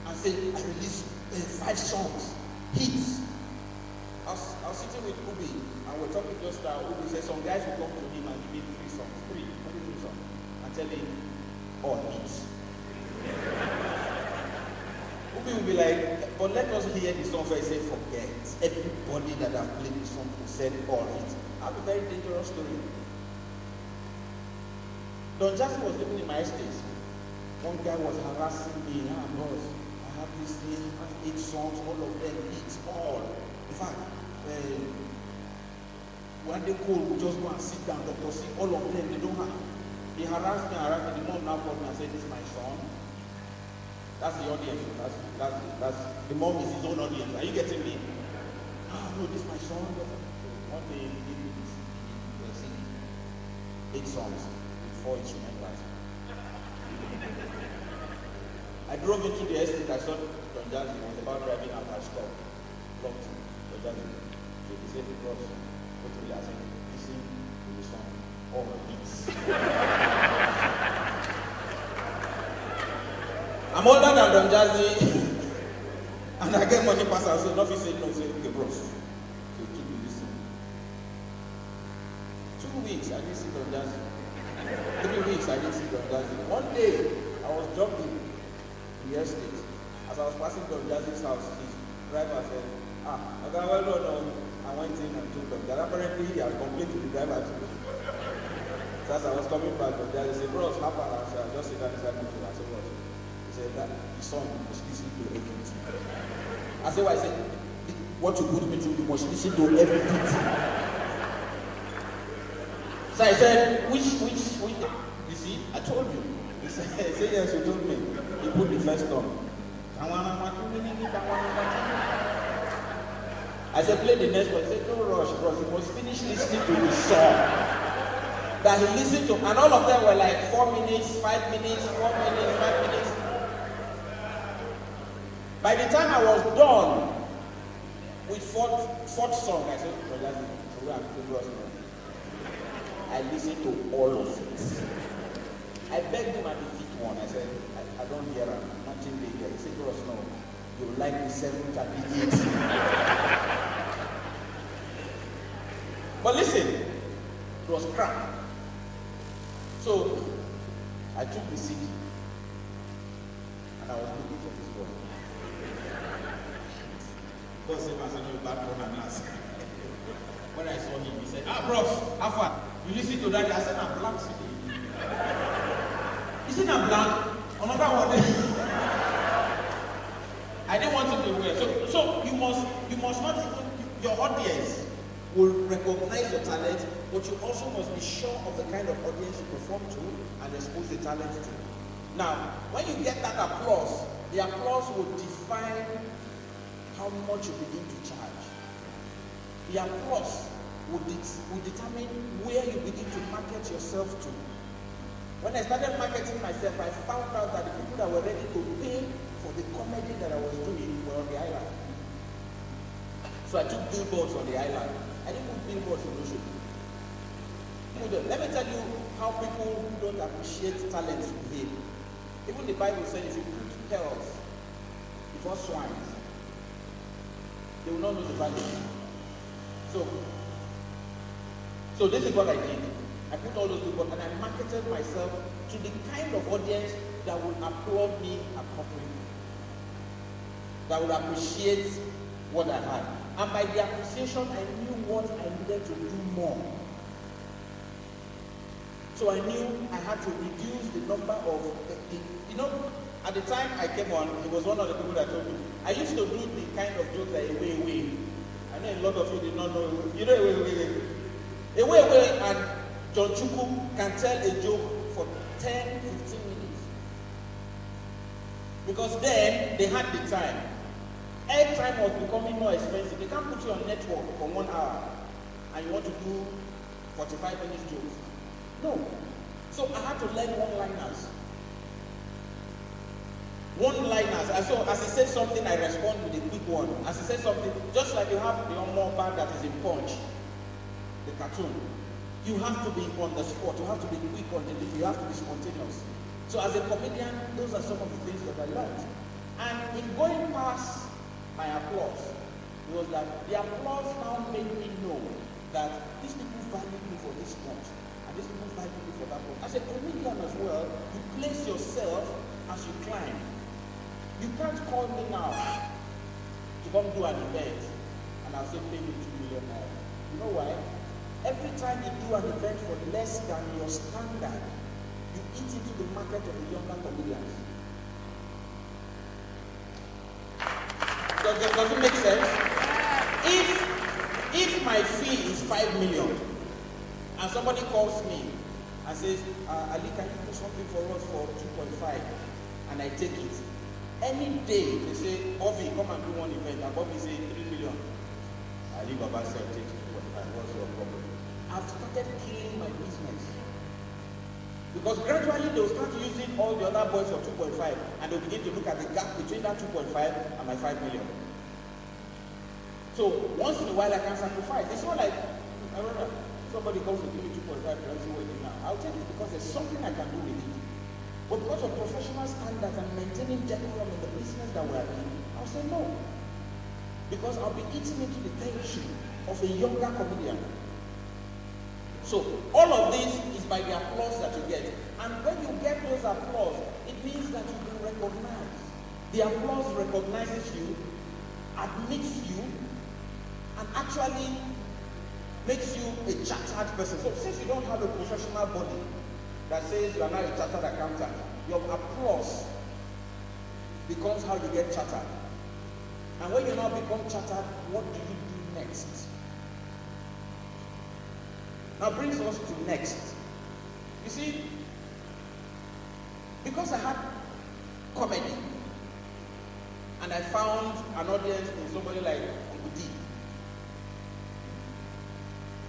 and say, I released 5 songs, hits. I was sitting with Ubi and we're talking just now. Ubi said some guys will come to him and give him 3 songs, only 3 songs, and tell him, all hits. Ubi will be like, but let us hear the song first. Say, forget. Everybody that have played the song who said all hits. I have a very dangerous story. Don Jazzy was living in my estate. One guy was harassing me. Boss, I have this thing, I have 8 songs, all of them hits, all. In fact, when they call, we just go and sit down, Dr. See, all of them, they don't have. He harassed me. The mom now called me and said, this is my son. That's the audience. That's the mom is his own audience. Are you getting me? No, this is my son. One day he gave me this CD, 8 songs with 4 instrumentals. I drove into the estate. I saw Don Jazzy was about driving out. I stopped. Blocked him. Don Jazzy. So he said, "Bros, go to the asset. Listen to the song. All beats." I'm older than Don Jazzy, and I get money pass. So nothing said no. Say, okay, bros. So keep me listening. 2 weeks I didn't see Don Jazzy. 3 weeks I didn't see Don Jazzy. One day I was jogging in the estate. As I was passing Don Jazzy's house, his driver said, okay, well done. I went in and told them that apparently he had complained to the driver too. So as I was coming back, Don Jazzy said, bros, how far? I said, just sit down inside my car. I said, bros. He said that the song must listen to everything. I said, why? I said, what you put me through, you must listen to everything. So I said, which, you see, I told you. He said, yes, you told me. He put the first song. I said, play the next one. He said, don't rush, bro. He must finish listening to the song that he listened to. And all of them were like 4 minutes, 5 minutes, 4 minutes, 5 minutes. By the time I was done with fourth song, I said, I listened to all of it. I begged him at the 5th one. I said, I don't hear him. Nothing big there. He said, bros, no. You like the 7th and the 8th. But listen, it was crap. So I took the CD and I was looking for this boy. God save us and back on and ask. When I saw him, he said, bros, how far? You listen to that? I said, I'm blank CD. He said, I'm blank. Another one. I didn't want him to wear. So you must not even, your audience will recognize your talent, but you also must be sure of the kind of audience you perform to and expose the talent to. Now, when you get that applause, the applause will define how much you begin to charge. The applause will determine where you begin to market yourself to. When I started marketing myself, I found out that the people that were ready to pay for the comedy that I was doing were on the island. So I took billboards on the island. I didn't put billboards in Ocean. Let me tell you how people who don't appreciate talent behave. Even the Bible said if you put pearls before swines, they will not know the value. So this is what I did. I put all those billboards and I marketed myself to the kind of audience that would applaud me appropriately, that would appreciate what I had. And by the appreciation, I knew what I needed to do more. So I knew I had to reduce the number of, at the time I came on, he was one of the people that told me, I used to do the kind of joke that away. I know a lot of you did not know, you know away. Ewe and John Chukwu can tell a joke for 10, 15 minutes. Because then they had the time. Airtime was becoming more expensive. They can't put you on network for 1 hour and you want to do 45 minutes jokes. No. So I had to learn one-liners. One-liners. And so as he said something, I respond with a quick one. As he said something, just like you have the more band that is in Punch, the cartoon, you have to be on the spot. You have to be quick on the lead. You have to be spontaneous. So as a comedian, those are some of the things that I learned. And in going past my applause, it was that the applause now made me know that these people value me for this much, and these people value me for that much. As a comedian as well, you place yourself as you climb. You can't call me now to come do an event, and I'll say pay me $2 million. You know why? Every time you do an event for less than your standard, you eat into the market of the younger comedians. Does it make sense? If my fee is 5 million and somebody calls me and says, Ali, can you do something for us for 2.5? And I take it. Any day they say, Bobby, come and do one event, and Bobby say 3 million. Ali Baba said, take 2.5. What's your problem? I've started killing my business. Because gradually they will start using all the other boys of 2.5 and they'll begin to look at the gap between that 2.5 and my 5 million. So once in a while I can sacrifice. It's not like, I don't know, somebody comes to give me 2.5 for every wedding now. I'll take it because there's something I can do with it. But because of professional standards and maintaining decorum in the business that we're in, I'll say no. Because I'll be eating into the territory of a younger comedian. So all of this is by the applause that you get. And when you get those applause, it means that you've been recognized. The applause recognizes you, admits you, and actually makes you a chartered person. So since you don't have a professional body that says you are now a chartered accountant, your applause becomes how you get chartered. And when you now become chartered, what do you do next? Now brings us to next. You see, because I had comedy, and I found an audience in somebody like Uncle D,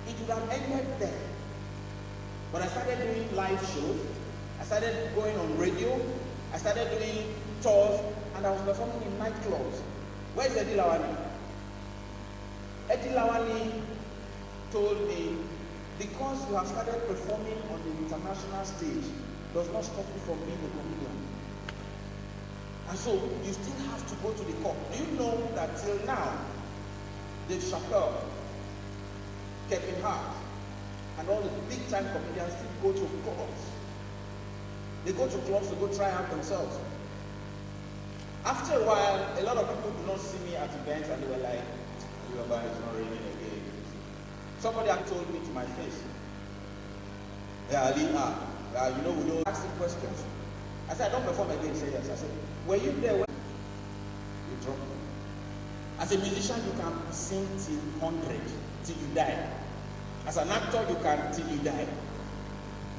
it would have ended there. But I started doing live shows, I started going on radio, I started doing tours, and I was performing in nightclubs. Where's Eddie Lawani? Eddie Lawani told me, because you have started performing on the international stage does not stop you from being a comedian. And so you still have to go to the court. Do you know that till now, Dave Chappelle, Kevin Hart, and all the big time comedians still go to courts. They go to clubs to go try out themselves. After a while, a lot of people do not see me at events and they were like, your band is not raining again. Somebody had told me to my face, yeah, Ali, you know, we don't ask him questions. I said, I don't perform again. He said, yes. I said, were you there when you dropped? As a musician, you can sing till 100, till you die. As an actor, you can till you die.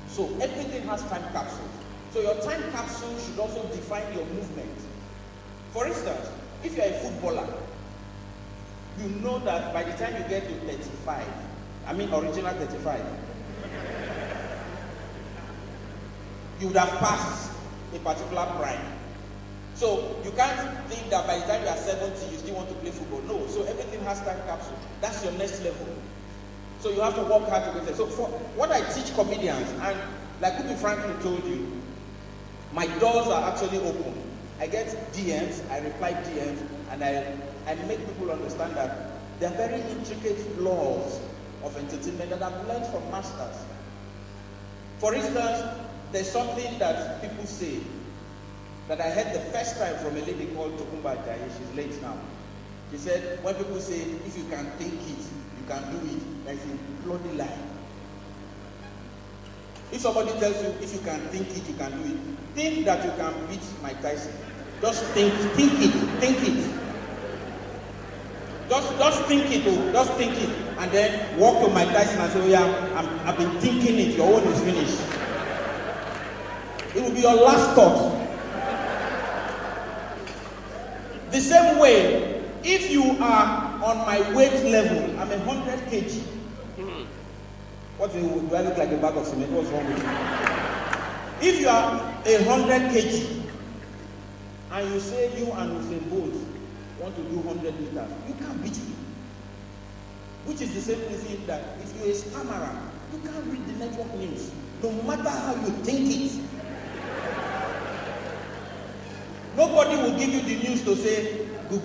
So everything has time capsules. So your time capsule should also define your movement. For instance, if you're a footballer, you know that by the time you get to 35, I mean original 35, you would have passed a particular prime. So you can't think that by the time you are 70, you still want to play football. No, so everything has time capsule. That's your next level. So you have to work hard to get there. So for what I teach comedians, and like Ubi Franklin told you, my doors are actually open. I get DMs, I reply DMs, and I make people understand that there are very intricate laws of entertainment that I've learned from masters. For instance, there's something that people say that I heard the first time from a lady called Tokumba Ajayi. She's late now. She said, when people say, if you can think it, you can do it, that's a bloody lie. If somebody tells you, if you can think it, you can do it, think that you can beat Mike Tyson. Just think it. Just think it, oh, just think it, and then walk to Mike Tyson and say, oh yeah, I've been thinking it. Your own is finished. It will be your last thought. The same way, if you are on my weight level, I'm 100 kg. What do I look like a bag of cement? What's wrong with you? If you are 100 kg and you say you and Usain Bolt want to do 100 meters, you can't beat me. Which is the same reason that if you're a stammerer, you can't read the network news, no matter how you think it. Nobody will give you the news to say, good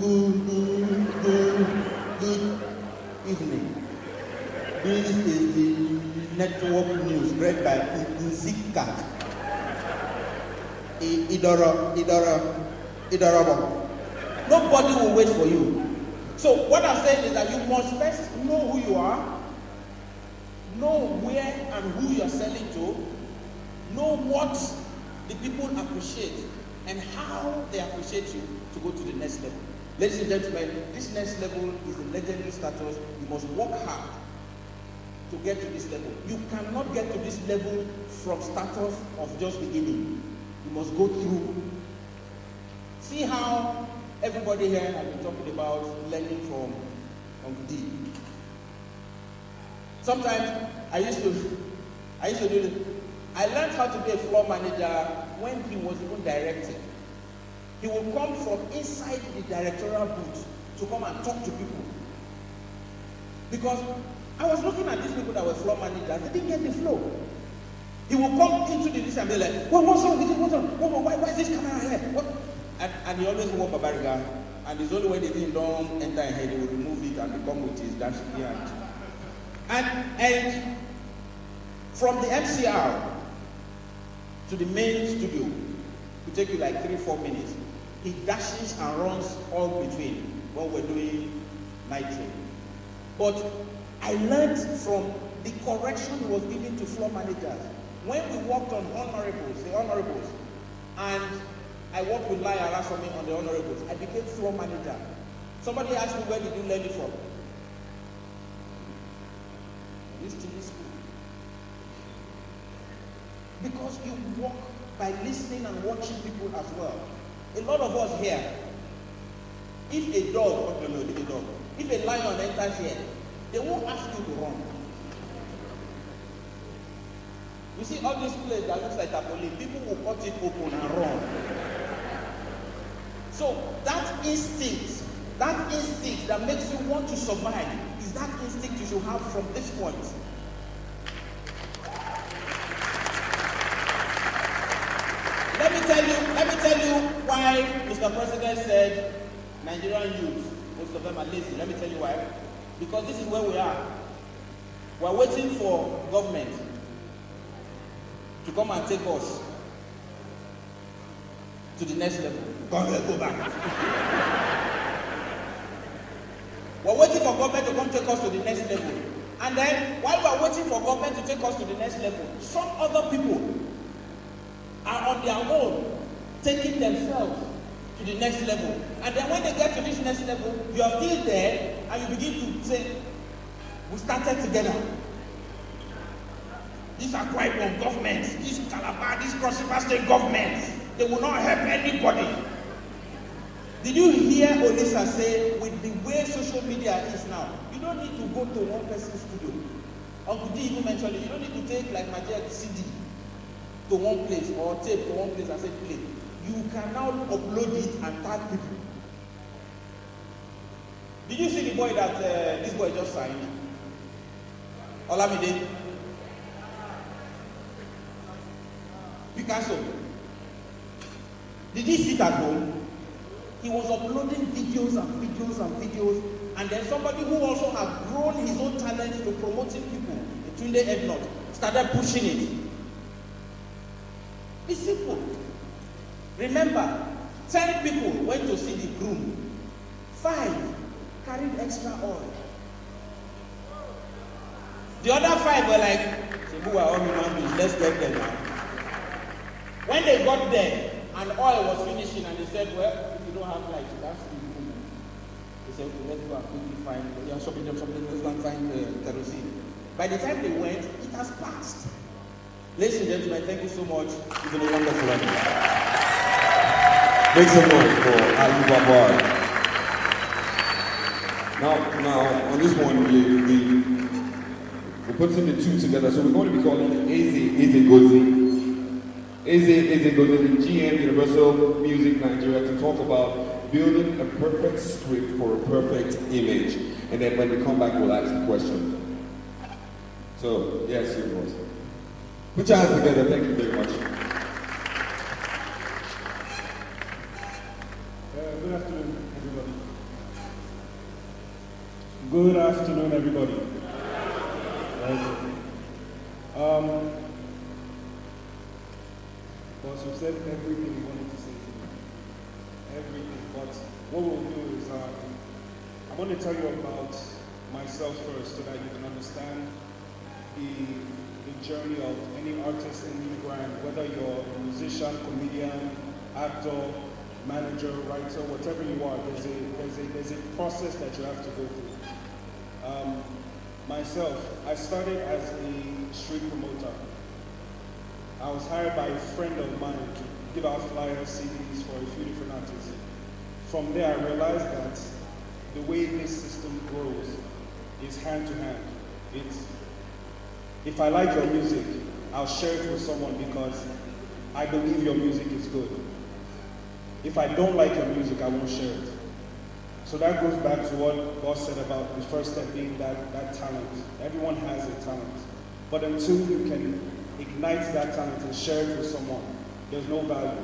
evening. This is the network news read by Nzika. Idorobo. Nobody will wait for you. So what I'm saying is that you must first know who you are, know where and who you're selling to, know what the people appreciate and how they appreciate you to go to the next level. Ladies and gentlemen, this next level is the legendary status. You must work hard to get to this level. You cannot get to this level from status of just beginning. You must go through. See how everybody here has been talking about learning from Uncle D. Sometimes I used to do this. I learned how to be a floor manager when he was even directing. He would come from inside the directorial booth to come and talk to people. Because I was looking at these people that were floor managers, they didn't get the flow. He would come into the list and be like, well, what's wrong with it? What's wrong? Why is this camera here? What? And he always wore Babariga. And it's only when the thing don't enter in head, he would remove it and become with his dancing hand. And from the MCR to the main studio, it take you like 3-4 minutes. He dashes and runs all between when we're doing night training. But I learned from the correction he was giving to floor managers. When we worked on the honorables, and I worked with Lai Arasome on the honorables, I became floor manager. Somebody asked me, where did you learn it from? This TV school. Because you work by listening and watching people as well. A lot of us here, if a lion enters here, they won't ask you to run. You see all this place that looks like a police, people will cut it open and run. So that instinct that makes you want to survive is that instinct you should have from this point. Let me tell you why Mr. President said Nigerian youth, most of them are lazy. Let me tell you why. Because this is where we are. We're waiting for government to come and take us to the next level. Go back. We're waiting for government to come take us to the next level. And then, while we're waiting for government to take us to the next level, some other people are on their own taking themselves to the next level. And then when they get to this next level, you are still there and you begin to say, we started together. These are quite one governments, these Calabar, these Cross River State governments, they will not help anybody. Did you hear Olisa say, with the way social media is now, you don't need to go to one person's studio. Uncle D even mentioned it, you don't need to take like Majek CD to one place or tape to one place and say play. You can now upload it and tag people. Did you see the boy that this boy just signed? Olamide? Picasso? Did he sit at home? He was uploading videos and videos and videos, and then somebody who also had grown his own talent to promoting people, Tunde Ednot, started pushing it. It's simple. Remember, 10 people went to see the groom. 5 carried extra oil. The other 5 were like, who are all human beings, let's get them now. When they got there and oil was finishing and they said, well, if you don't have light, you can't see the groom. They said, okay, let's go and quickly find, let's go and find kerosene. By the time they went, it has passed. Ladies and gentlemen, thank you so much. You've been a wonderful one. Make some noise for Calabar. Now, on this one, we're putting the two together, so we're going to be calling it Eze Gozi. Eze Gozi, the GM Universal Music Nigeria, to talk about building a perfect script for a perfect image. And then when we come back, we'll ask the question. So, yes, you boys. Put your hands together. Thank you very much. Good afternoon, everybody. Good afternoon, everybody. Boss, you've said everything you wanted to say to me. Everything. But what we'll do is, I want to tell you about myself first so that you can understand the journey of any artist in any brand, whether you're a musician, comedian, actor, manager, writer, whatever you are, there's a process that you have to go through. Myself, I started as a street promoter. I was hired by a friend of mine to give out flyers, CDs for a few different artists. From there, I realized that the way this system grows is hand to hand. If I like your music, I'll share it with someone because I believe your music is good. If I don't like your music, I won't share it. So that goes back to what Boss said about the first step being that talent. Everyone has a talent. But until you can ignite that talent and share it with someone, there's no value.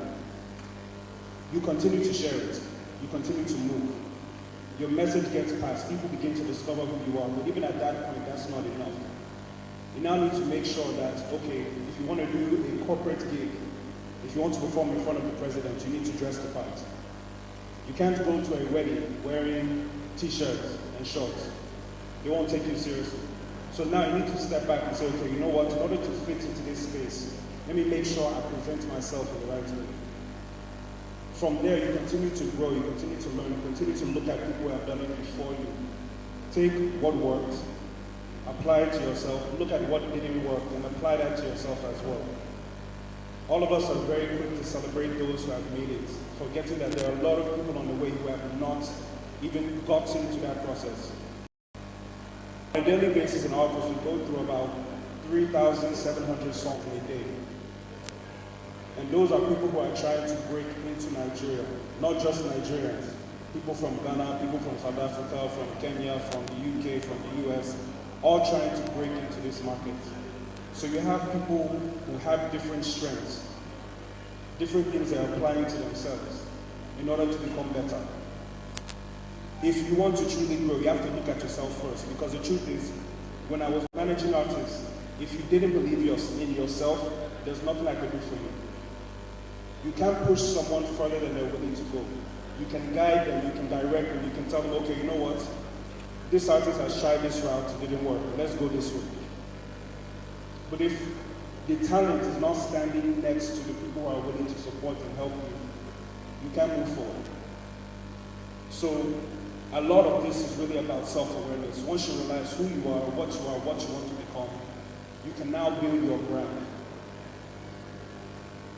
You continue to share it. You continue to move. Your message gets passed. People begin to discover who you are. But even at that point, that's not enough. You now need to make sure that, okay, if you want to do a corporate gig, if you want to perform in front of the president, you need to dress the part. You can't go to a wedding wearing t-shirts and shorts. They won't take you seriously. So now you need to step back and say, okay, you know what, in order to fit into this space, let me make sure I present myself in the right way. From there, you continue to grow, you continue to learn, you continue to look at people who have done it before you. Take what worked, apply it to yourself, look at what didn't work, and apply that to yourself as well. All of us are very quick to celebrate those who have made it, forgetting that there are a lot of people on the way who have not even gotten to that process. On a daily basis in our office, we go through about 3,700 songs in a day. And those are people who are trying to break into Nigeria, not just Nigerians. People from Ghana, people from South Africa, from Kenya, from the UK, from the US, all trying to break into this market. So you have people who have different strengths, different things they're applying to themselves in order to become better. If you want to truly grow, you have to look at yourself first, because the truth is, when I was managing artists, if you didn't believe in yourself, there's nothing I could do for you. You can't push someone further than they're willing to go. You can guide them, you can direct them, you can tell them, okay, you know what? This artist has tried this route, it didn't work, let's go this way. But if the talent is not standing next to the people who are willing to support and help you, you can't move forward. So a lot of this is really about self-awareness. Once you realize who you are, what you want to become, you can now build your brand.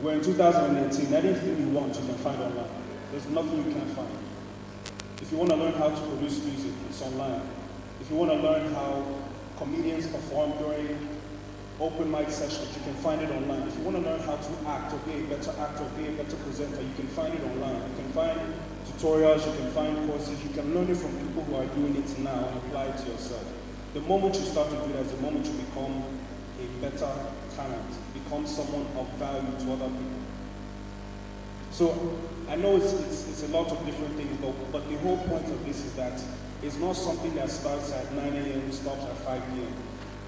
We're in 2018, anything you want, you can find online. There's nothing you can't find. If you want to learn how to produce music, it's online. If you want to learn how comedians perform during open mic sessions, you can find it online. If you want to learn how to act or be a better actor, be a better presenter, you can find it online. You can find tutorials, you can find courses, you can learn it from people who are doing it now and apply it to yourself. The moment you start to do that is the moment you become a better talent, become someone of value to other people. So I know it's a lot of different things, but the whole point of this is that it's not something that starts at 9 a.m., stops at 5 p.m.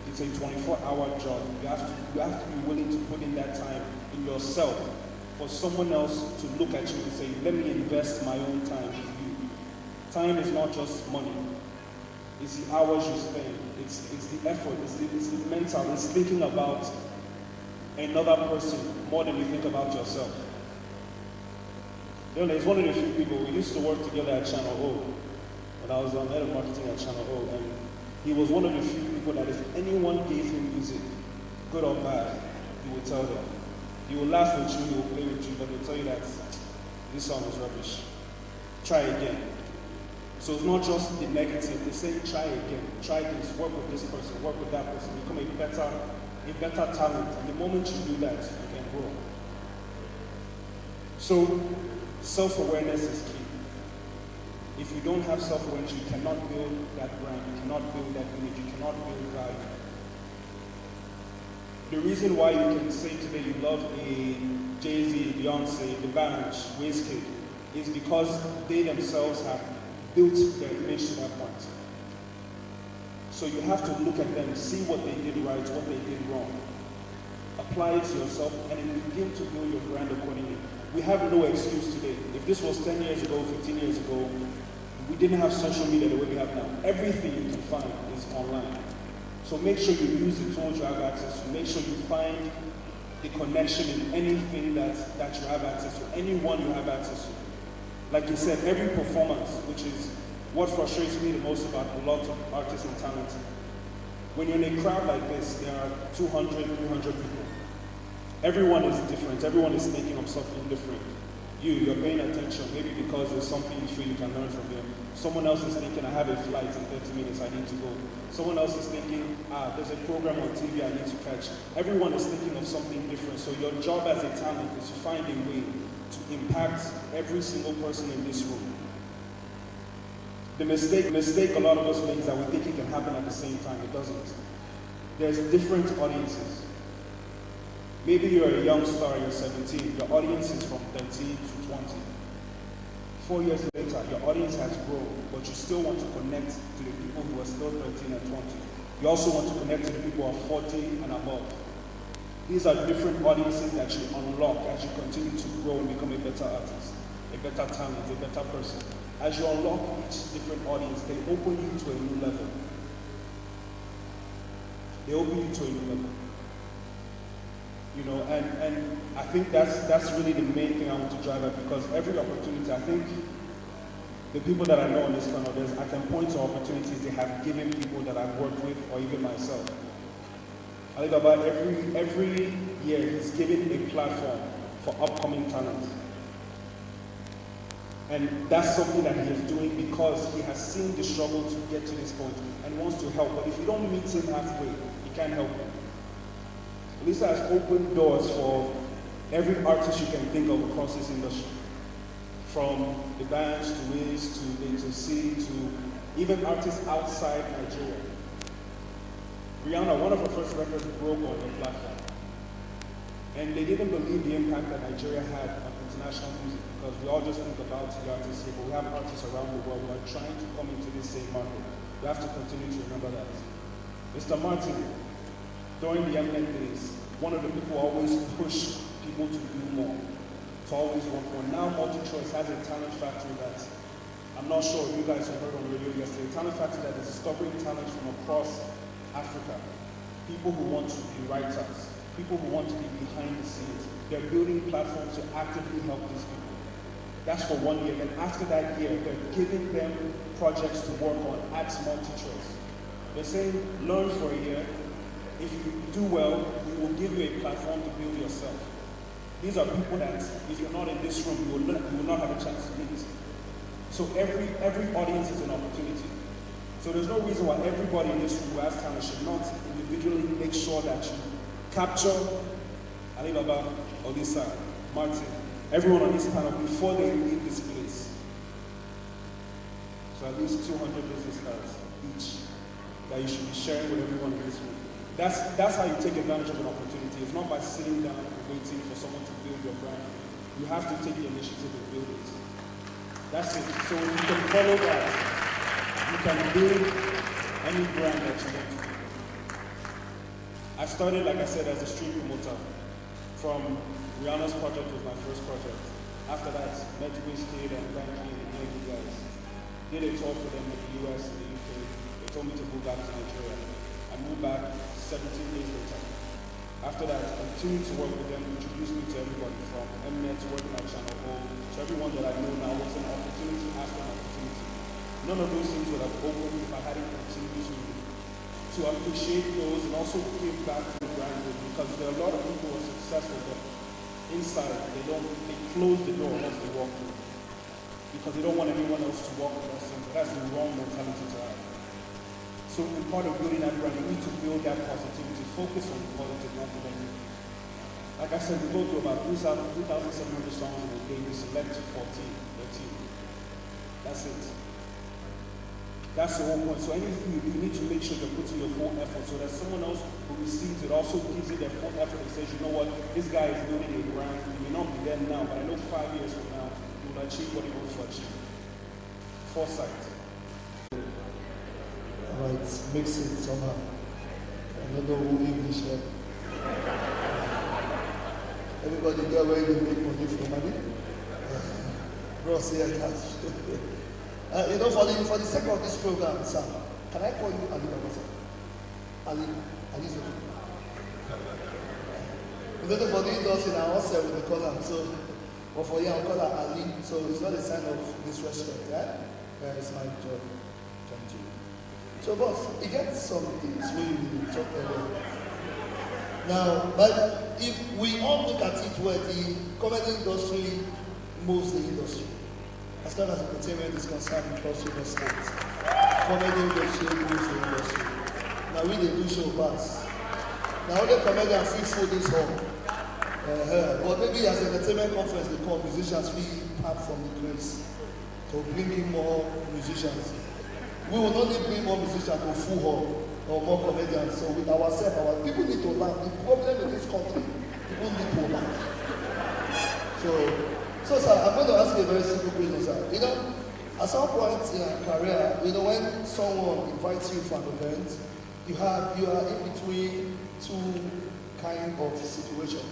It's a 24-hour job. You have to be willing to put in that time in yourself for someone else to look at you and say, let me invest my own time with you. Time is not just money. It's the hours you spend. It's the effort. It's the mental. It's thinking about another person more than you think about yourself. You know, there's one of the few people, we used to work together at Channel O. when I was head of marketing at Channel O, and he was one of the few people that if anyone gave him music, good or bad, he would tell them. He will laugh with you, he will play with you, but he'll tell you that this song is rubbish. Try again. So it's not just the negative, they say try again, try this, work with this person, work with that person, become a better talent. And the moment you do that, you can grow. So self-awareness is key. If you don't have self-awareness, you cannot build that brand, you cannot build that image, you cannot build value. The reason why you can say today you love a Jay-Z, Beyonce, The Band, Wizkid, is because they themselves have built their image to that point. So you have to look at them, see what they did right, what they did wrong. Apply it to yourself and then begin to build your brand accordingly. We have no excuse today. If this was 10 years ago, 15 years ago, we didn't have social media the way we have now. Everything you can find is online. So make sure you use the tools you have access to. Make sure you find the connection in anything that you have access to, anyone you have access to. Like you said, every performance, which is what frustrates me the most about a lot of artists and talent. When you're in a crowd like this, there are 200, 300 people. Everyone is different. Everyone is thinking of something different. You're paying attention, maybe because there's something you feel you can learn from them. Someone else is thinking, I have a flight in 30 minutes, I need to go. Someone else is thinking, there's a program on TV I need to catch. Everyone is thinking of something different. So your job as a talent is to find a way to impact every single person in this room. The mistake a lot of us make is that we think it can happen at the same time. It doesn't. There's different audiences. Maybe you're a young star, you're 17, your audience is from 13 to 20. 4 years later, your audience has grown, but you still want to connect to the people who are still 13 and 20. You also want to connect to the people who are 40 and above. These are different audiences that you unlock as you continue to grow and become a better artist, a better talent, a better person. As you unlock each different audience, they open you to a new level. They open you to a new level. You know, and I think that's really the main thing I want to drive at, because every opportunity, I think the people that I know on this panel, I can point to opportunities they have given people that I've worked with or even myself. I think about every year he's giving a platform for upcoming talent. And that's something that he is doing because he has seen the struggle to get to this point and wants to help. But if you don't meet him halfway, he can't help you. Lisa has opened doors for every artist you can think of across this industry. From the bands to Wiz to A to C to even artists outside Nigeria. Rihanna, one of her first records broke on the platform. And they didn't believe the impact that Nigeria had on international music, because we all just think about the artists here, but we have artists around the world who are trying to come into this same market. We have to continue to remember that. Mr. Martin, during the Eminent days, one of the people always pushed people to do more, to always want more. Now MultiChoice has a talent factory that, I'm not sure if you guys have heard on radio yesterday, a talent factory that is discovering talent from across Africa. People who want to be writers, people who want to be behind the scenes. They're building platforms to actively help these people. That's for 1 year. And after that year, they're giving them projects to work on at MultiChoice. They're saying, learn for a year. If you do well, we will give you a platform to build yourself. These are people that, if you're not in this room, you will not have a chance to meet. So every audience is an opportunity. So there's no reason why everybody in this room who has talent should not individually make sure that you capture Alibaba, Odisa, Martin, everyone on this panel before they leave this place. So at least 200 business cards each that you should be sharing with everyone in this room. That's how you take advantage of an opportunity. It's not by sitting down and waiting for someone to build your brand. You have to take the initiative and build it. That's it. So if you can follow that, you can build any brand that you want to build. I started, like I said, as a street promoter. From Rihanna's project was my first project. After that, met Wizkid and Banky and you guys. Did a tour for them in the US and the UK. They told me to move back to Nigeria. I moved back 17 days later. After that, I continued to work with them, introduced me to everybody from Mnet to working at Channel O, to everyone that I know now. Was an opportunity after an opportunity. none of those things would have opened if I hadn't continued to appreciate those and also give back to the brand, because there are a lot of people who are successful, but inside they close the door once they walk through, because they don't want anyone else to walk with us. That's the wrong mentality to have. So in part of building that brand, you need to build that positivity, focus on the positive, not the negative. Like I said, we go through about 2,700 songs in a day, we select 14, 13. That's it. That's the whole point. So anything you do, you need to make sure you're putting your full effort so that someone else who receives it also gives it their full effort and says, you know what, this guy is building a brand. He may not be there now, but I know 5 years from now, he will achieve what he wants to achieve. Foresight. Right, mix it somehow. I don't know who English here. Everybody get where you make money from money? Bro, say I can't. For the sake of this program, sir, can I call you Ali Babasa? Ali is okay. For the industry, I also with the color, so, but for you, I'll call her Ali, so it's not a sign of disrespect, right? It's my job. Thank you. So, boss, you get some things we talk about. Now, but if we all look at it where the comedy industry moves the industry, as long as entertainment is concerned across the state, comedy industry moves the industry. Now we they do show pass. Now only comedian feel full this hall. But maybe as entertainment conference they call musicians we part from the grace to bring in more musicians. We will not bring more musicians to full hall or more comedians. So with ourselves, our people need to laugh. The problem in this country, people need to laugh. So sir, I'm going to ask you a very simple question, sir. You know, at some point in your career, you know, when someone invites you for an event, you are in between two kind of situation.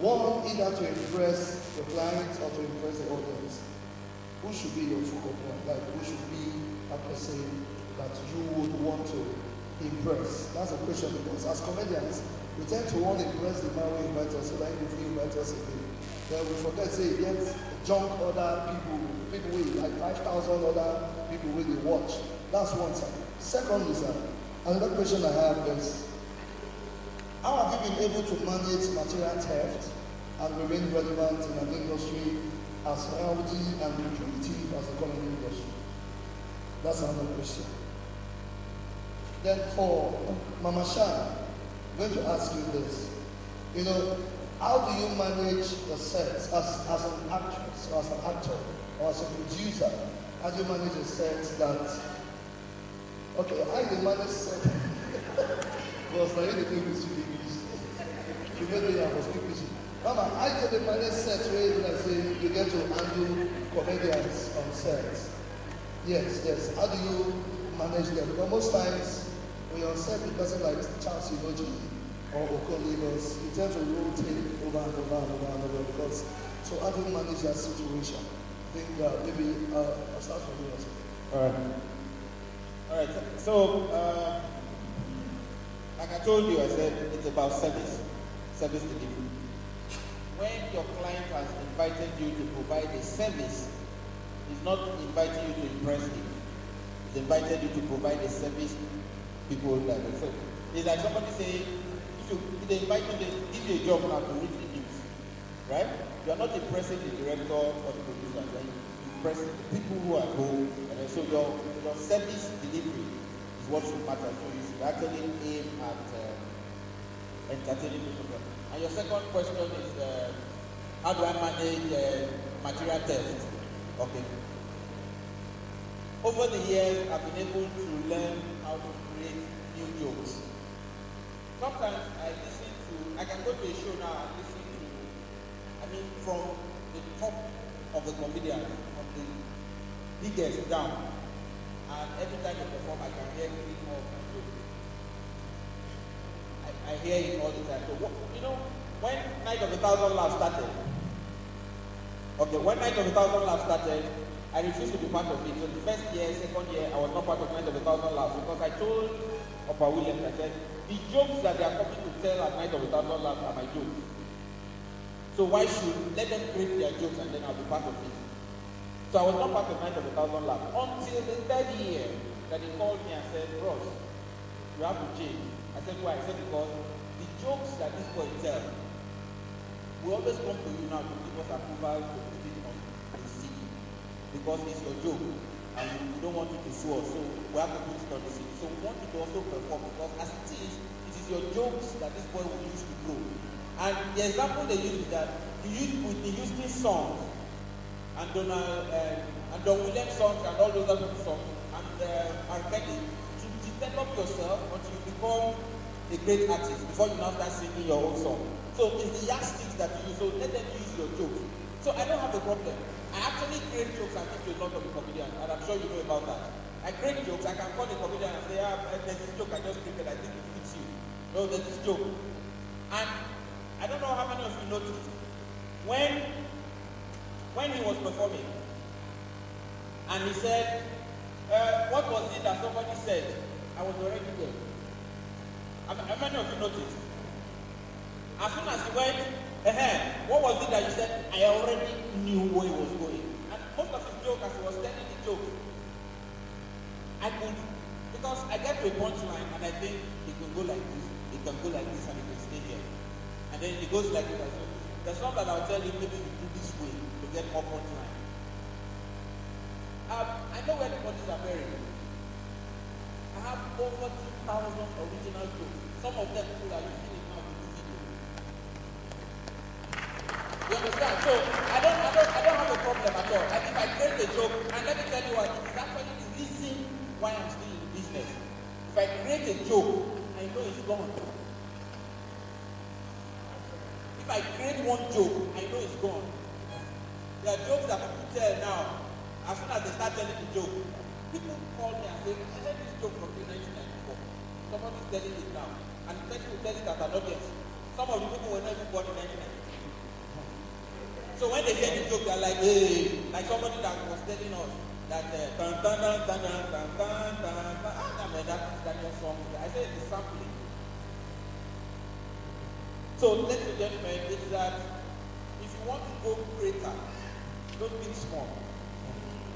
One, either to impress your client or to impress the audience. Who should be your focal point? Like, who should be a person that you would want to impress? That's a question, because as comedians, we tend to want to impress the man we invite us, so that if you invite us again, then we forget, say, get junk other people with like 5,000 other people with they watch. That's one side. Secondly, sir, another question I have is, how have you been able to manage material theft and remain relevant in an industry as healthy and lucrative as the comedy industry? That's another question. Then for Mama Shan, I'm going to ask you this. You know, how do you manage the sets as an actress, or as an actor, or as a producer? How do you manage a set that, okay, how do you manage set? Because I really think we speak English. If you know me, I was speaking English. Mama, how do you manage sets where you say you get to handle comedians on sets? Yes. How do you manage them? Because most times, when you're on set, it doesn't like Charles Iboji or Okolibos, you tend to rotate over and over because, so how do you manage that situation? I think maybe I'll start from you also. All right. So, like I told you, I said it's about service delivery. When your client has invited you to provide a service, he's not inviting you to impress him. He's invited you to provide a service people that they serve. It's like somebody saying, if they invite you, they give you a job now to read the news, right? You are not impressing the director or the producer, then you impress the people who are at home. And so your service delivery is what should matter. So you should actually aim at entertaining people. And your second question is, how do I manage material theft? Okay. Over the years, I've been able to learn how to create new jokes. Sometimes I can go to a show now and listen to, from the top of the comedian, from the biggest down, and every time you perform, I can hear 3 more of my jokes. I hear it all the time. So, when Night of 1,000 Laughs started, I refused to be part of it. So the first year, second year, I was not part of Night of 1,000 Laughs because I told Oprah Williams, I said, the jokes that they are coming to tell at Night of 1,000 Laughs are my jokes. So why should let them create their jokes and then I'll be part of it? So I was not part of Night of a Thousand Laughs until the third year that he called me and said, Ross, you have to change. I said, why? He said, because the jokes that this boy tells, we always come to you now to give us approval to put it on the CD. Because it's your joke. And we don't want you to sue us. So we have to put it on the CD. So we want you to also perform, because as it is your jokes that this boy will use to grow. And the example they use is that he used these songs, and Don Williams songs, and all those other songs, and Arcady, to develop yourself until you become a great artist before you now start singing your own song. So it's the yardsticks that you use. So let them use your jokes. So I don't have a problem. I actually create jokes and give to a lot of the comedians, and I'm sure you know about that. I create jokes. I can call a comedian and say, there's this joke I just created. I think it fits you. No, there's this joke. And I don't know how many of you noticed when he was performing, and he said, what was it that somebody said? I was already there. How many of you noticed? As soon as he went, what was it that you said? I already knew where he was going. And most of his joke, as he was telling the joke, I could, because I get to a punchline and I think it can go like this, it can go like this, and it can stay here. And then it goes like this. There's some that I'll tell you, maybe you do this way to get more punchline. I know where the bodies are buried. I have over 2,000 original jokes. Some of them people are using it now with the video. You understand? So I don't have a problem at all. I think I create a joke, and let me tell you what, it is actually the reason why I'm still in business. If I create a joke, I know it's gone. If I create one joke, I know it's gone. There are jokes that people tell now. As soon as they start telling the joke, people call me and say, I heard this joke from 1994. Somebody's telling it now. And the person will tell it at an audience. Some of the people were not even born in 1994. So when they hear the joke, they're like, hey, like somebody that was telling us that tan tan tan tan tan tan tan tan, that's your song. I said it's sampling. So ladies and gentlemen, it's that if you want to go greater, don't think small.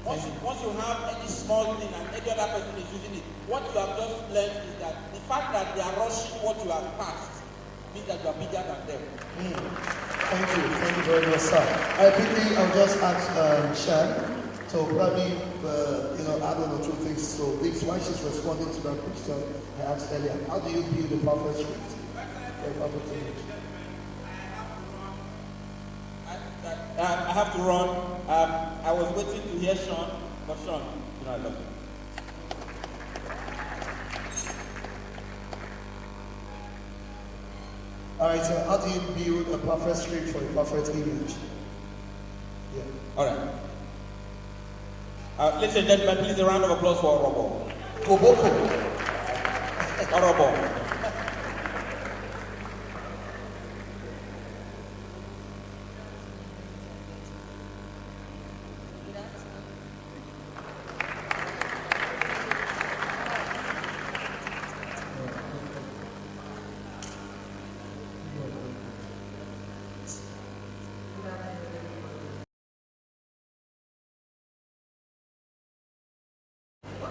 Once you have any small thing and any other person is using it, what you have just learned is that the fact that they are rushing what you have passed means that you are bigger than them. Thank you very much, sir. I quickly, I'll just ask Shan to probably, add one or two things. So this, while she's responding to that question I asked earlier, how do you build a perfect script? A perfect image? I have to run. I was waiting to hear Sean, but Sean, you know I love you. All right, so how do you build a perfect script for a perfect image? Yeah. All right. Ladies and gentlemen, please a round of applause for Orobo. Koboko. Orobo.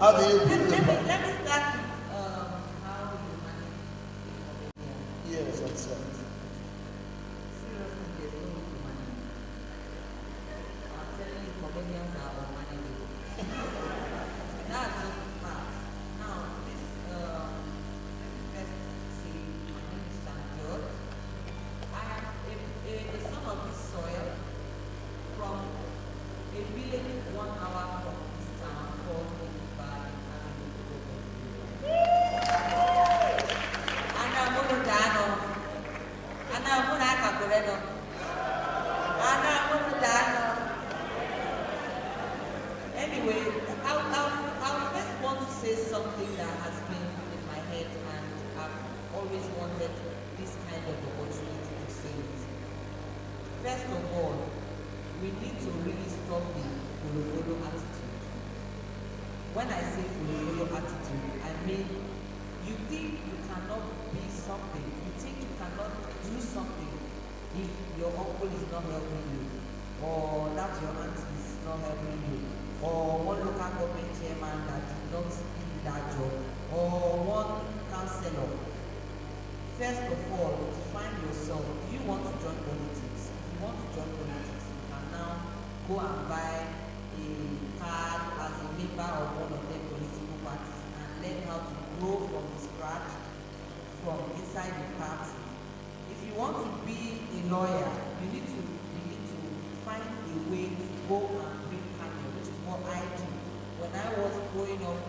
How do you build Let a me start with how you manage. Yes, that's right. Seriously, there's no need to manage. I'm telling you, comedians are unmanageable. That's not the fact. Now, this first see, my name is Sam George. I am a son of this soil from a village 1 hour from this town called Calabar. Anyway, I first want to say something that has been in my head, and I've always wanted this kind of opportunity to say it. First of all, we need to really stop the follow attitude. When I say follow attitude, I mean you think you cannot be something, you think you cannot do something if your uncle is not helping you, or that your auntie is not helping you, or one local government chairman that did not give you that job, or one councillor. First of all, define yourself. Do you want to join politics? If you want to join politics, you can now go and buy a card as a member of one of their political parties and learn how to grow from the scratch from inside the party. If you want to be a lawyer, you need to find a way to go and bring money, which is what I do. When I was growing up,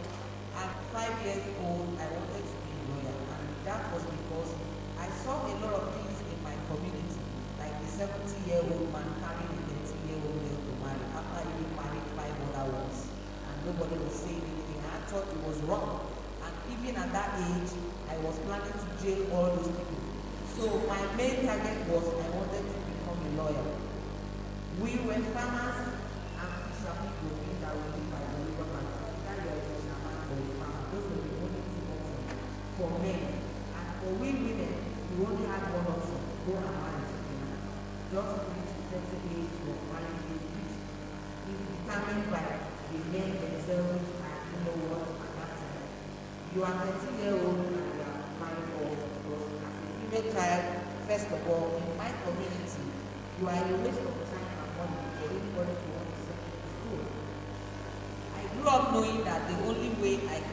at 5 years old, I wanted to be a lawyer, and that was because I saw a lot of things in my community, like the 70-year-old man carrying a 30-year-old girl to marry after he married 5 other ones, and nobody was saying anything. I thought it was wrong, and even at that age, I was planning to jail all those people. So my main target was I wanted to become a lawyer. We were farmers and fishermen that we live by the river bank. That you are a fisherman or a farmer. Those were the only two options for men. And for we women, we only had one option: go and marry. Just reach a certain age of marriage, which is determined by the men themselves and you know what at that time. You are 30-year-old and you are married off because as a female child, first of all, in my community, you are a waste of time and money for anybody to want to send you to school. I grew up knowing that the only way I can